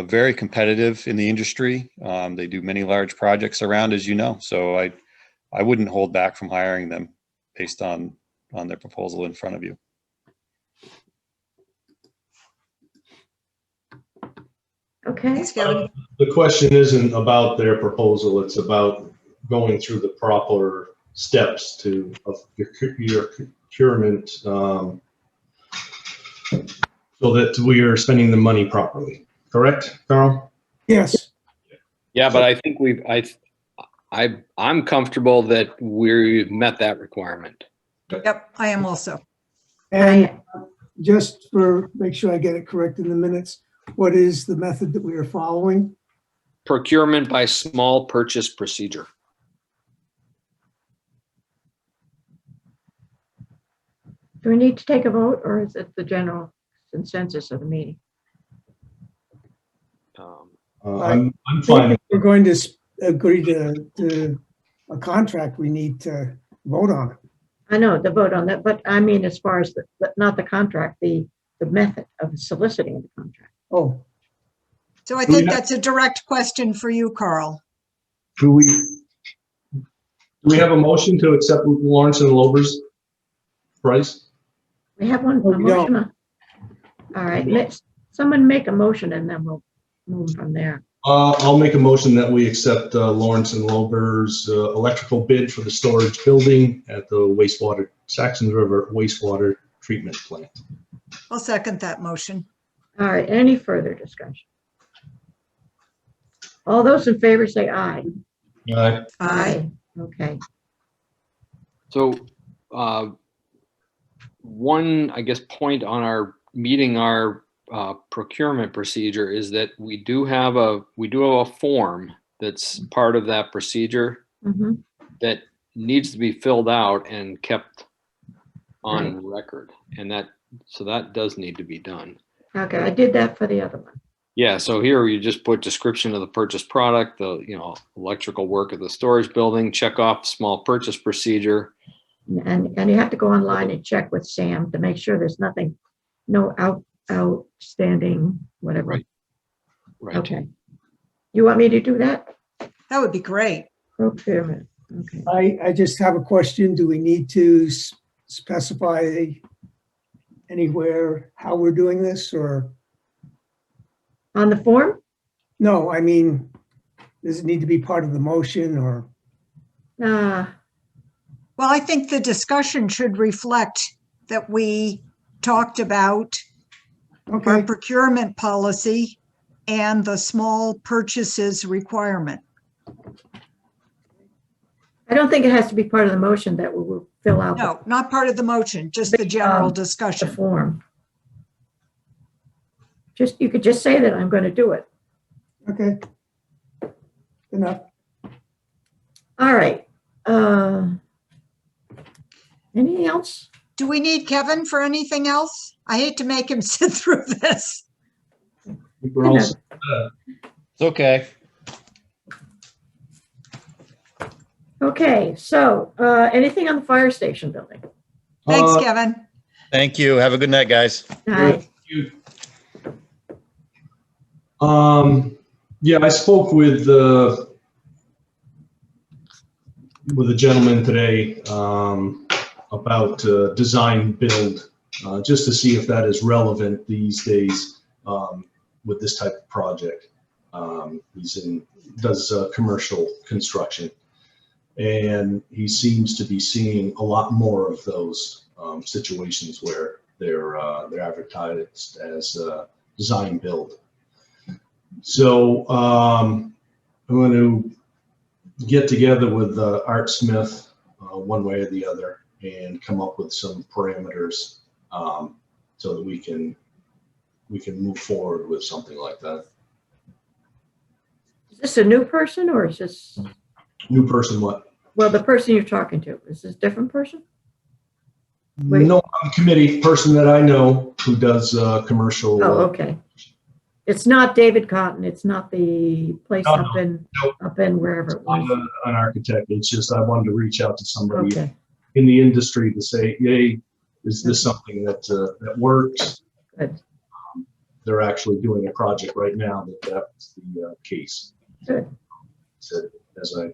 G: very competitive in the industry. They do many large projects around, as you know. So I wouldn't hold back from hiring them based on their proposal in front of you.
B: Okay.
C: Thanks, Kevin.
D: The question isn't about their proposal, it's about going through the proper steps of your procurement, so that we are spending the money properly. Correct, Carl?
F: Yes.
E: Yeah, but I think I'm comfortable that we've met that requirement.
C: Yep, I am also.
F: And just make sure I get it correct in the minutes, what is the method that we are following?
E: Procurement by small purchase procedure.
B: Do we need to take a vote, or is it the general consensus of the meeting?
D: I'm fine.
F: If we're going to agree to a contract, we need to vote on it.
B: I know the vote on that, but I mean, as far as not the contract, the method of soliciting the contract.
F: Oh,
C: So I think that's a direct question for you, Carl.
D: Do we have a motion to accept Lawrence and Lober's price?
B: We have one
F: No, we don't.
B: motion. All right, someone make a motion and then we'll move from there.
D: I'll make a motion that we accept Lawrence and Lober's electrical bid for the storage building at the Saxons River wastewater treatment plant.
C: I'll second that motion.
B: All right, any further discussion? All those in favor say aye.
D: Aye.
B: Aye. Okay.
E: So one, I guess, point on our procurement procedure is that we do have a form that's part of that procedure
B: Mhm.
E: that needs to be filled out and kept on record, and that does need to be done.
B: Okay, I did that for the other one.
E: Yeah, so here you just put description of the purchased product, the electrical work of the storage building, check off small purchase procedure.
B: And you have to go online and check with Sam to make sure there's nothing, no outstanding, whatever.
E: Right. Right.
B: Okay. You want me to do that?
C: That would be great.
B: Procurement. Okay.
F: I just have a question. Do we need to specify anywhere how we're doing this, or?
B: On the form?
F: No, I mean, does it need to be part of the motion, or?
C: Well, I think the discussion should reflect that we talked about our
F: Okay,
C: procurement policy and the small purchases requirement.
B: I don't think it has to be part of the motion that we will fill out
C: No, not part of the motion, just the general
B: the
C: discussion.
B: form. You could just say that I'm going to do it.
F: okay. Enough.
B: All right. Anything else?
C: Do we need Kevin for anything else? I hate to make him sit through this.
D: We're all set.
G: It's okay.
B: Okay, so anything on the fire station building?
C: Thanks,
D: Uh,
C: Kevin.
G: Thank you. Have a good night, guys.
B: Aye.
D: Yeah, I spoke with a gentleman today about design build, just to see if that is relevant these days with this type of project. Does commercial construction, and he seems to be seeing a lot more of those situations where they're advertised as design build. So I'm going to get together with Art Smith one way or the other and come up with some parameters so that we can move forward with something like that.
B: Is this a new person or is this,
D: New person, what?
B: well, the person you're talking to, is this a different person? Wait.
D: No, I'm a committee person that I know who does commercial.
B: Oh, okay. It's not David Cotton. It's not the place
D: No,
B: up in wherever it
D: I'm
B: was.
D: an architect. It's just I wanted to reach out to somebody
B: Okay,
D: in the industry to say, hey, is this something that works?
B: good,
D: They're actually doing a project right now that's the case.
B: good.
D: So, as I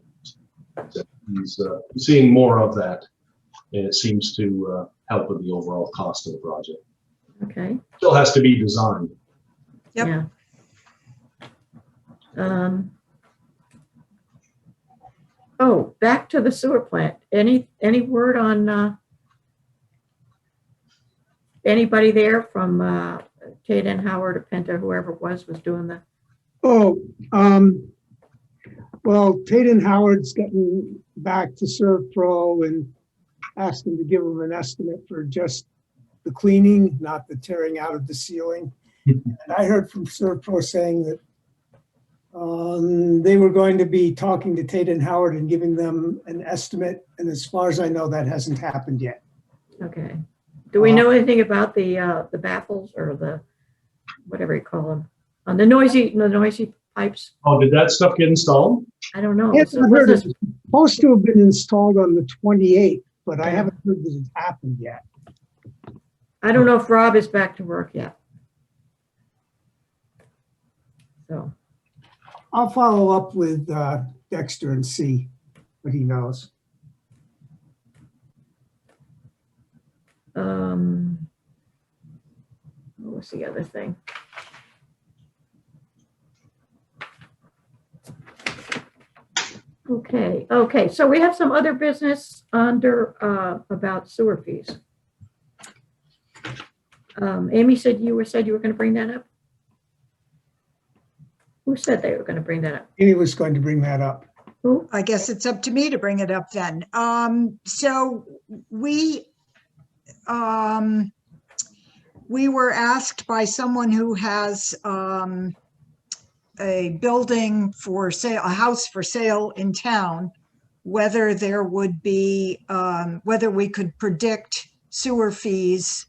D: said, he's seeing more of that, and it seems to help with the overall cost of the project.
B: Okay,
D: Still has to be designed.
C: Yep.
B: yeah. Oh, back to the sewer plant. Any word on anybody there from Tate and Howard or Penta, whoever it was doing the,
F: Oh, well, Tate and Howard's gotten back to ServPro and asked them to give them an estimate for just the cleaning, not the tearing out of the ceiling. And I heard from ServPro saying that they were going to be talking to Tate and Howard and giving them an estimate. And as far as I know, that hasn't happened yet.
B: okay. Do we know anything about the baffles or the, whatever you call them, on the noisy pipes?
D: Oh, did that stuff get installed?
B: I don't know.
F: Yes,
B: So
F: I heard
B: was
F: it's supposed to have been installed on the 28th, but I
B: Yeah.
F: haven't heard that it's happened yet.
B: I don't know if Rob is back to work yet. So,
F: I'll follow up with Dexter and see what he knows.
B: what was the other thing? Okay, so we have some other business under about sewer fees. Amy said you were going to bring that up? Who said they were going to bring that up?
F: Amy was going to bring that up.
B: Who?
C: I guess it's up to me to bring it up then. So we were asked by someone who has a building for sale, a house for sale in town, whether there would be, whether we could predict sewer fees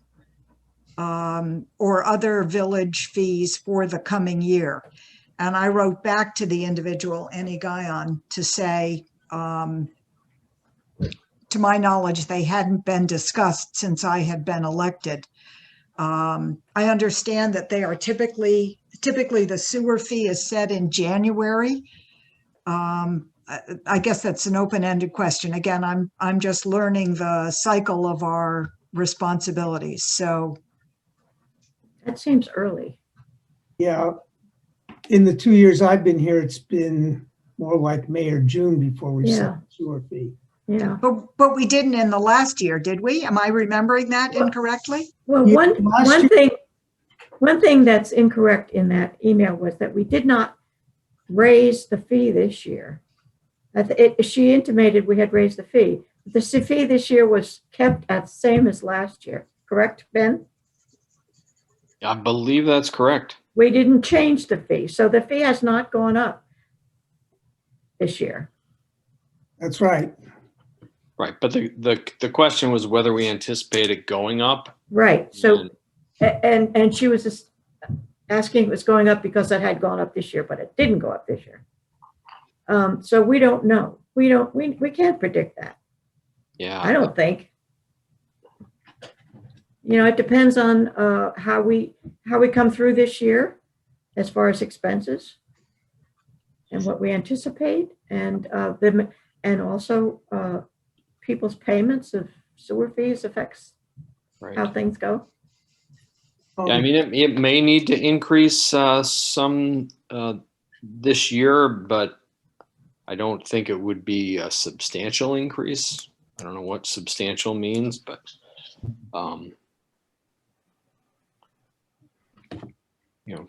C: or other village fees for the coming year. And I wrote back to the individual, Annie Guyon, to say, to my knowledge, they hadn't been discussed since I had been elected. I understand that they are typically the sewer fee is set in January. I guess that's an open-ended question. Again, I'm just learning the cycle of our responsibilities. So
B: That seems early.
F: Yeah. In the 2 years I've been here, it's been more like May or June before we set
B: Yeah.
F: the sewer fee.
B: Yeah.
C: But we didn't in the last year, did we? Am I remembering that incorrectly?
B: Well,
F: Yeah,
B: one thing that's incorrect in that email was that we did not raise the fee this year. She intimated we had raised the fee. The fee this year was kept at the same as last year, correct, Ben?
E: I believe that's correct.
B: We didn't change the fee, so the fee has not gone up this year.
F: That's right.
E: Right, but the question was whether we anticipate it going up.
B: Right, so,
E: And
B: and she was just asking if it was going up because it had gone up this year, but it didn't go up this year. So we don't know. We can't predict that.
E: yeah,
B: I don't think. You know, it depends on how we come through this year as far as expenses and what we anticipate, and also people's payments of sewer fees affects
E: right.
B: how things go.
E: Yeah, I mean, it may need to increase some this year, but I don't think it would be a substantial increase. I don't know what substantial means, but you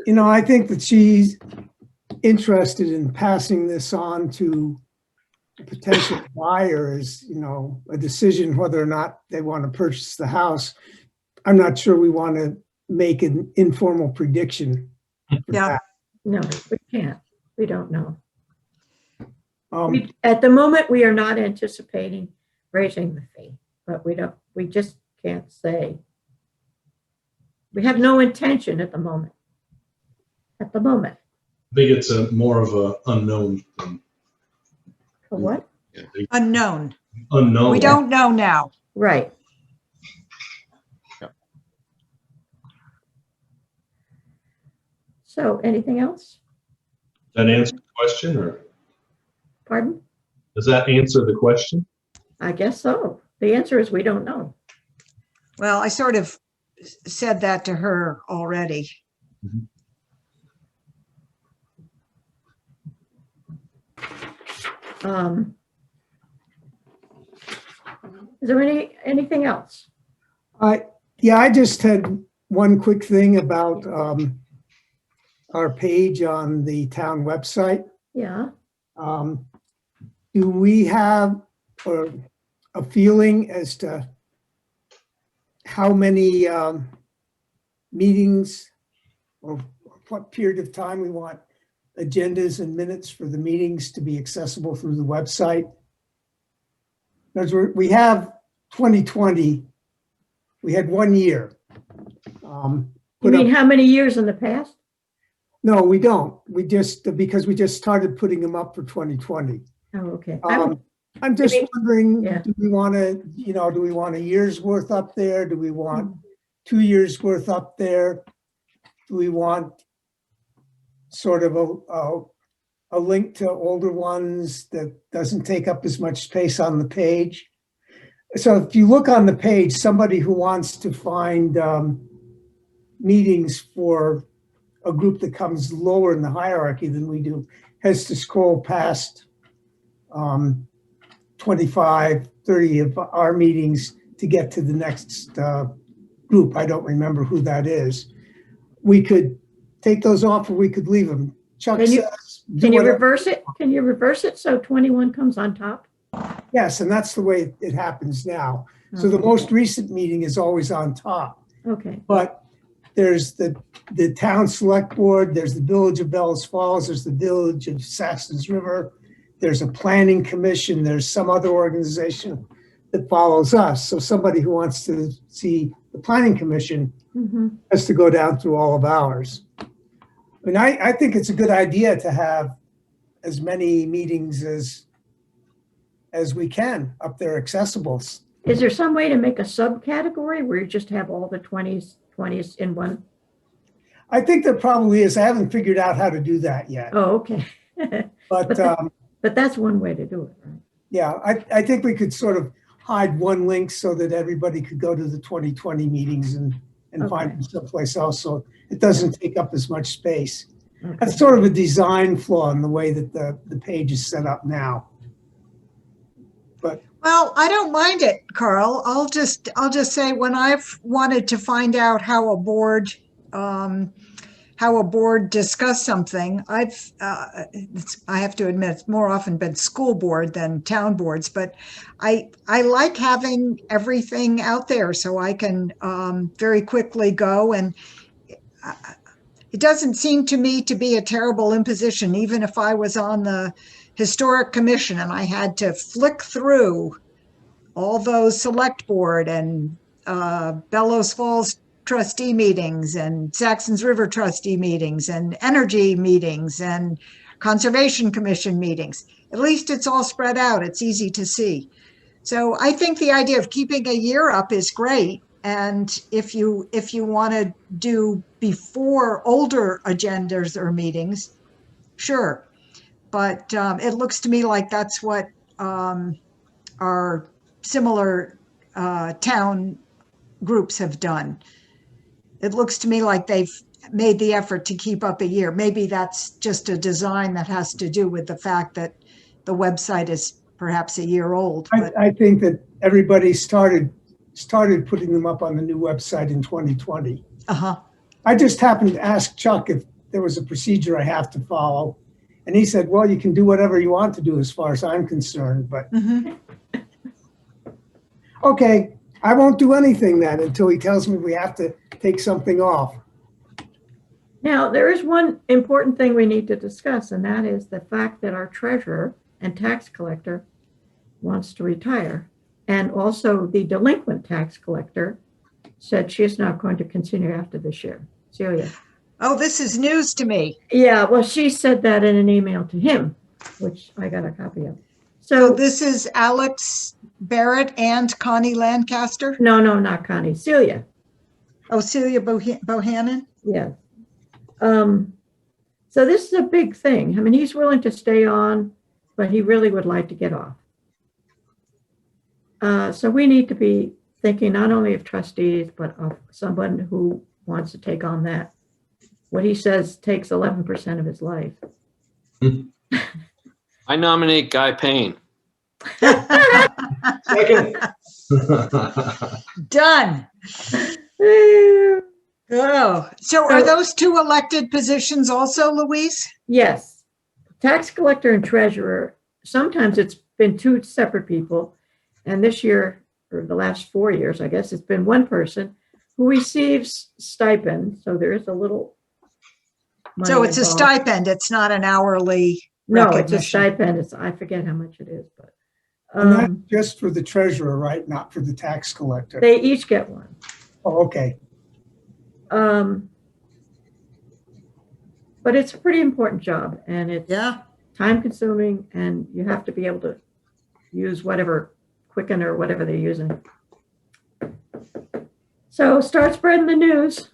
E: know,
F: I think that she's interested in passing this on to potential buyers, a decision whether or not they want to purchase the house. I'm not sure we want to make an informal prediction for
C: Yeah.
F: that.
B: No, we can't. We don't know.
F: Um,
B: At the moment, we are not anticipating raising the fee, but we just can't say. We have no intention at the moment. At the moment.
D: I think it's more of a unknown thing.
B: For what?
C: Unknown.
D: Unknown.
C: We don't know now.
B: Right.
E: Yep.
B: So anything else?
D: That answer the question, or
B: Pardon?
D: does that answer the question?
B: I guess so. The answer is we don't know.
C: Well, I sort of said that to her already.
B: Is there anything else?
F: I just had one quick thing about our page on the town website.
B: Yeah.
F: Do we have a feeling as to how many meetings or what period of time we want agendas and minutes for the meetings to be accessible through the website? Because we have 2020, we had 1 year.
B: You mean how many years in the past?
F: No, we don't. Because we just started putting them up for 2020.
B: Oh, okay.
F: I'm just
B: maybe-
F: wondering,
B: yeah.
F: do we want a year's worth up there? Do we want 2 years worth up there? Do we want sort of a link to older ones that doesn't take up as much space on the page? So if you look on the page, somebody who wants to find meetings for a group that comes lower in the hierarchy than we do has to scroll past 25, 30 of our meetings to get to the next group. I don't remember who that is. We could take those off or we could leave them. Chuck
B: Can you-
F: says,
B: Can you
F: whatever.
B: reverse it? Can you reverse it so 21 comes on top?
F: Yes, and that's the way it happens now. So the most recent meeting is always on top.
B: Okay.
F: But there's the town select board, there's the village of Bellas Falls, there's the village of Saxtons River, there's a planning commission, there's some other organization that follows us. So somebody who wants to see the planning commission has to go down through all of ours. I mean, I think it's a good idea to have as many meetings as we can up there accessible.
B: Is there some way to make a subcategory where you just have all the 20s in one?
F: I think there probably is. I haven't figured out how to do that yet.
B: Oh, okay.
F: But
B: But that's one way to do it, right?
F: yeah, I think we could sort of hide one link so that everybody could go to the 2020 meetings and find them someplace else, so it doesn't take up as much space.
B: Okay.
F: That's sort of a design flaw in the way that the page is set up now. But
C: Well, I don't mind it, Carl. I'll just say when I've wanted to find out how a board discussed something, I have to admit it's more often been school board than town boards, but I like having everything out there so I can very quickly go and It doesn't seem to me to be a terrible imposition, even if I was on the Historic Commission and I had to flick through all those select board and Bellows Falls trustee meetings and Saxons River trustee meetings and energy meetings and Conservation Commission meetings. At least it's all spread out. It's easy to see. So I think the idea of keeping a year up is great. And if you want to do before older agendas or meetings, sure. But it looks to me like that's what our similar town groups have done. It looks to me like they've made the effort to keep up a year. Maybe that's just a design that has to do with the fact that the website is perhaps a year old. But
F: I think that everybody started putting them up on the new website in 2020. I just happened to ask Chuck if there was a procedure I have to follow. And he said, well, you can do whatever you want to do as far as I'm concerned, but okay, I won't do anything then until he tells me we have to take something off.
B: Now, there is one important thing we need to discuss, and that is the fact that our treasurer and tax collector wants to retire. And also the delinquent tax collector said she is not going to continue after this year. Celia.
C: oh, this is news to me.
B: Yeah, well, she said that in an email to him, which I got a copy of.
C: So
B: So,
C: this is Alex Barrett and Connie Lancaster.
B: no, not Connie, Celia.
C: Oh, Celia Bohannon.
B: Yes. So this is a big thing. I mean, he's willing to stay on, but he really would like to get off. So we need to be thinking not only of trustees, but of someone who wants to take on that. What he says takes 11% of his life.
E: I nominate Guy Payne.
D: Second.
C: Done. Oh, so are those two elected positions also, Louise?
B: Yes. Tax collector and treasurer, sometimes it's been two separate people. And this year, or the last 4 years, I guess, it's been one person who receives stipend. So there is a little money
C: So it's a
B: involved.
C: stipend. It's not an hourly
B: No, it's a
C: recognition.
B: stipend. I forget how much it is, but
F: And that's just for the treasurer, right? Not for the tax collector.
B: they each get one.
F: Oh, okay.
B: But it's a pretty important job, and it's
C: Yeah.
B: time consuming, and you have to be able to use whatever Quicken or whatever they're using. So start spreading the news.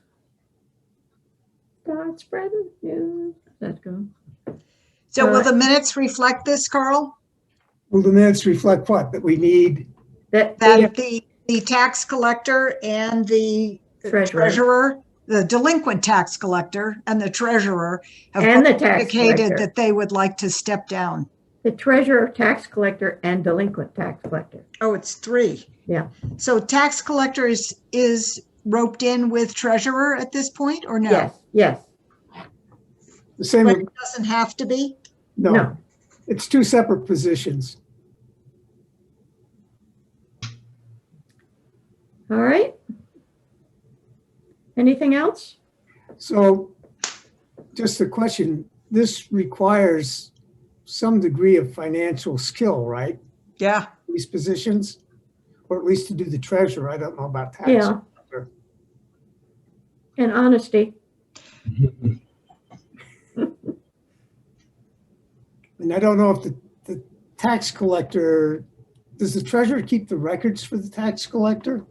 B: Start spreading the news. Let's go.
C: So will the minutes reflect this, Carl?
F: Will the minutes reflect what? That we need?
B: That
C: That the tax collector and the treasurer, the delinquent tax collector and the treasurer have
B: And the
C: both
B: tax
C: indicated
B: collector.
C: that they would like to step down.
B: the treasurer, tax collector, and delinquent tax collector.
C: Oh, it's three.
B: Yeah.
C: So tax collector is roped in with treasurer at this point, or no?
B: Yes.
F: The same,
C: But it doesn't have to be?
F: no,
B: No.
F: it's two separate positions.
B: All right. Anything else?
F: So just a question, this requires some degree of financial skill, right?
C: Yeah.
F: These positions, or at least to do the treasurer. I don't know about tax.
B: Yeah.
F: collector.
B: And honesty.
F: And I don't know if the tax collector, does the treasurer keep the records for the tax collector?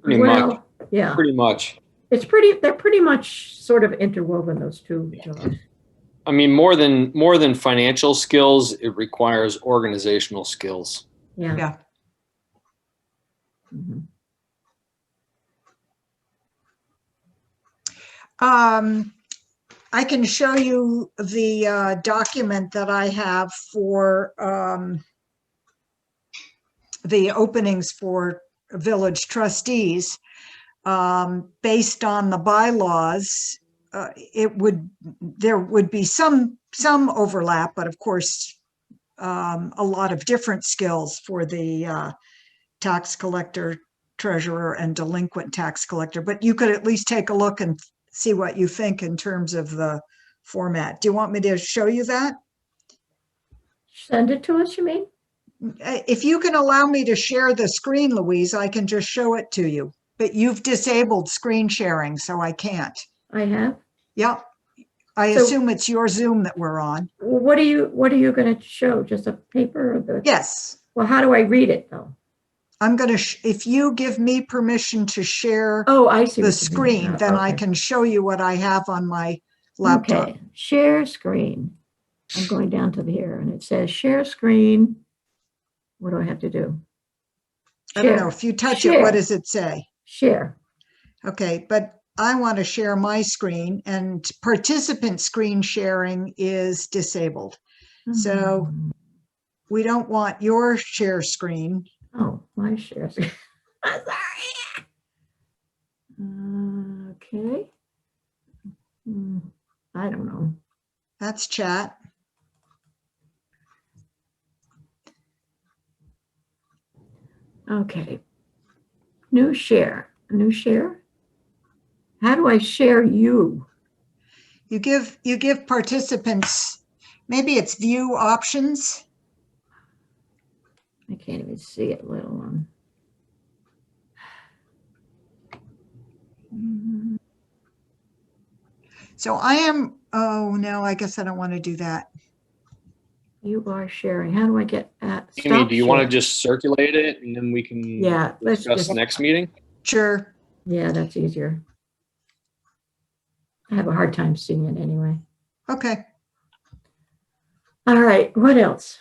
E: Pretty much.
B: Yeah,
E: Pretty much.
B: they're pretty much sort of interwoven, those two jobs.
E: I mean, more than financial skills, it requires organizational skills.
B: Yeah.
C: Yeah.
B: Mhm.
C: I can show you the document that I have for the openings for village trustees. Based on the bylaws, there would be some overlap, but of course, a lot of different skills for the tax collector, treasurer and delinquent tax collector, but you could at least take a look and see what you think in terms of the format. Do you want me to show you that?
B: Send it to us, you mean?
C: If you can allow me to share the screen, Louise, I can just show it to you. But you've disabled screen sharing, so I can't.
B: I have.
C: Yep. I
B: So-
C: assume it's your Zoom that we're on.
B: Well, what are you going to show? Just a paper or the?
C: Yes.
B: Well, how do I read it though?
C: I'm going to, if you give me permission to share
B: Oh, I see.
C: the
B: what you mean
C: screen,
B: now.
C: then I
B: Okay.
C: can show you what I have on my laptop.
B: Okay, share screen. I'm going down to here and it says share screen. What do I have to do?
C: I don't know.
B: Share.
C: If you touch
B: Share.
C: it, what does it say?
B: Share.
C: Okay, but I want to share my screen, and participant screen sharing is disabled. So we don't want your share screen.
B: Oh, my share screen. I'm sorry. Okay. I don't know.
C: That's chat.
B: Okay. New share. New share? How do I share you?
C: You give participants, maybe it's view options.
B: I can't even see it, let alone.
C: So I am, oh no, I guess I don't want to do that.
B: You are sharing. How do I get at?
E: Amy,
B: Stop
E: do you want to
B: share.
E: just circulate it and then we can
B: Yeah, let's
E: discuss
B: just,
E: next meeting?
C: Sure.
B: yeah, that's easier. I have a hard time seeing it anyway.
C: Okay.
B: All right, what else?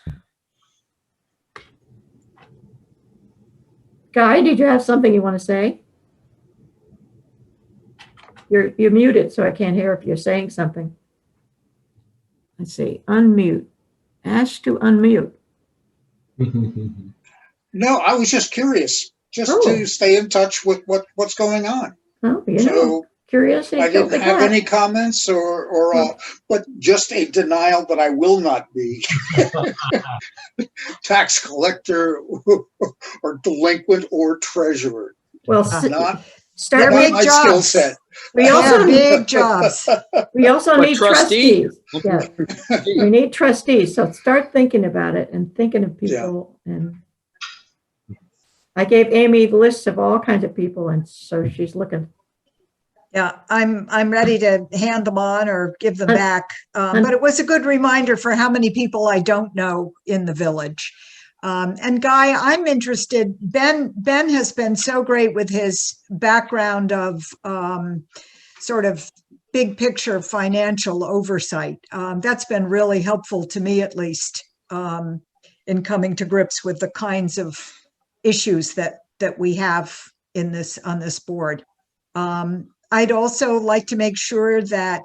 B: Guy, did you have something you want to say? You're muted, so I can't hear if you're saying something. Let's see, unmute. Ask to unmute.
H: No, I was just curious, just
B: Oh.
H: to stay in touch with what's going on.
B: Oh, you know,
H: So
B: curiosity.
H: I
B: killed the
H: didn't have
B: cat.
H: any comments but just a denial that I will not be tax collector or delinquent or treasurer.
B: Well,
H: Not
B: start
C: They're
H: not
B: with,
C: big
H: my skill
C: jobs.
H: set.
B: we
C: They're
B: also,
C: big jobs.
B: we also
E: But
B: need
E: trustee?
B: trustees. Yeah, we need trustees. So start thinking about it and thinking of people. And I gave Amy the lists of all kinds of people, and so she's looking.
C: Yeah, I'm ready to hand them on or give them
B: Un-
C: back. But it was a good reminder for how many people I don't know in the village. And Guy, I'm interested. Ben has been so great with his background of sort of big picture financial oversight. That's been really helpful to me, at least, in coming to grips with the kinds of issues that we have on this board. I'd also like to make sure that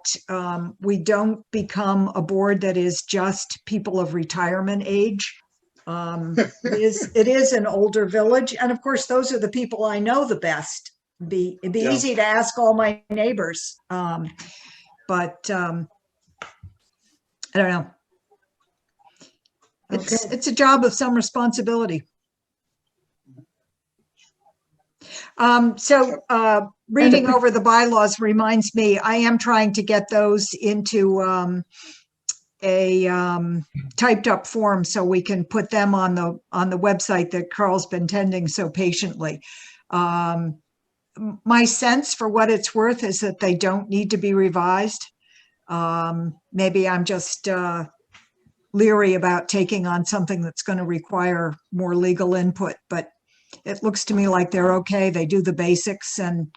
C: we don't become a board that is just people of retirement age. It is an older village, and of course, those are the people I know the best. It'd be
H: Yeah.
C: easy to ask all my neighbors, but I don't know. It's a job of some responsibility. Reading over the bylaws reminds me, I am trying to get those into a typed up form so we can put them on the website that Carl's been tending so patiently. My sense, for what it's worth, is that they don't need to be revised. Maybe I'm just leery about taking on something that's going to require more legal input, but it looks to me like they're okay. They do the basics, and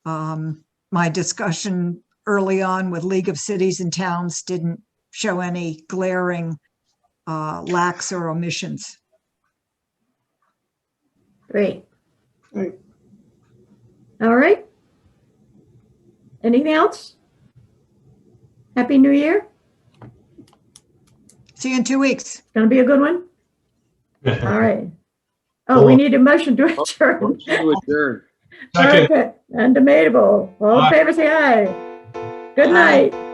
C: my discussion early on with League of Cities and Towns didn't show any glaring lacks or omissions.
B: Great.
F: Right.
B: All right. Anything else? Happy New Year.
C: See you in 2 weeks.
B: Gonna be a good one. All right. Oh, we need a motion to adjourn.
E: Motion to adjourn.
D: Second.
B: Okay, and debatable. All in favor, say aye. Good
C: Aye.
B: night.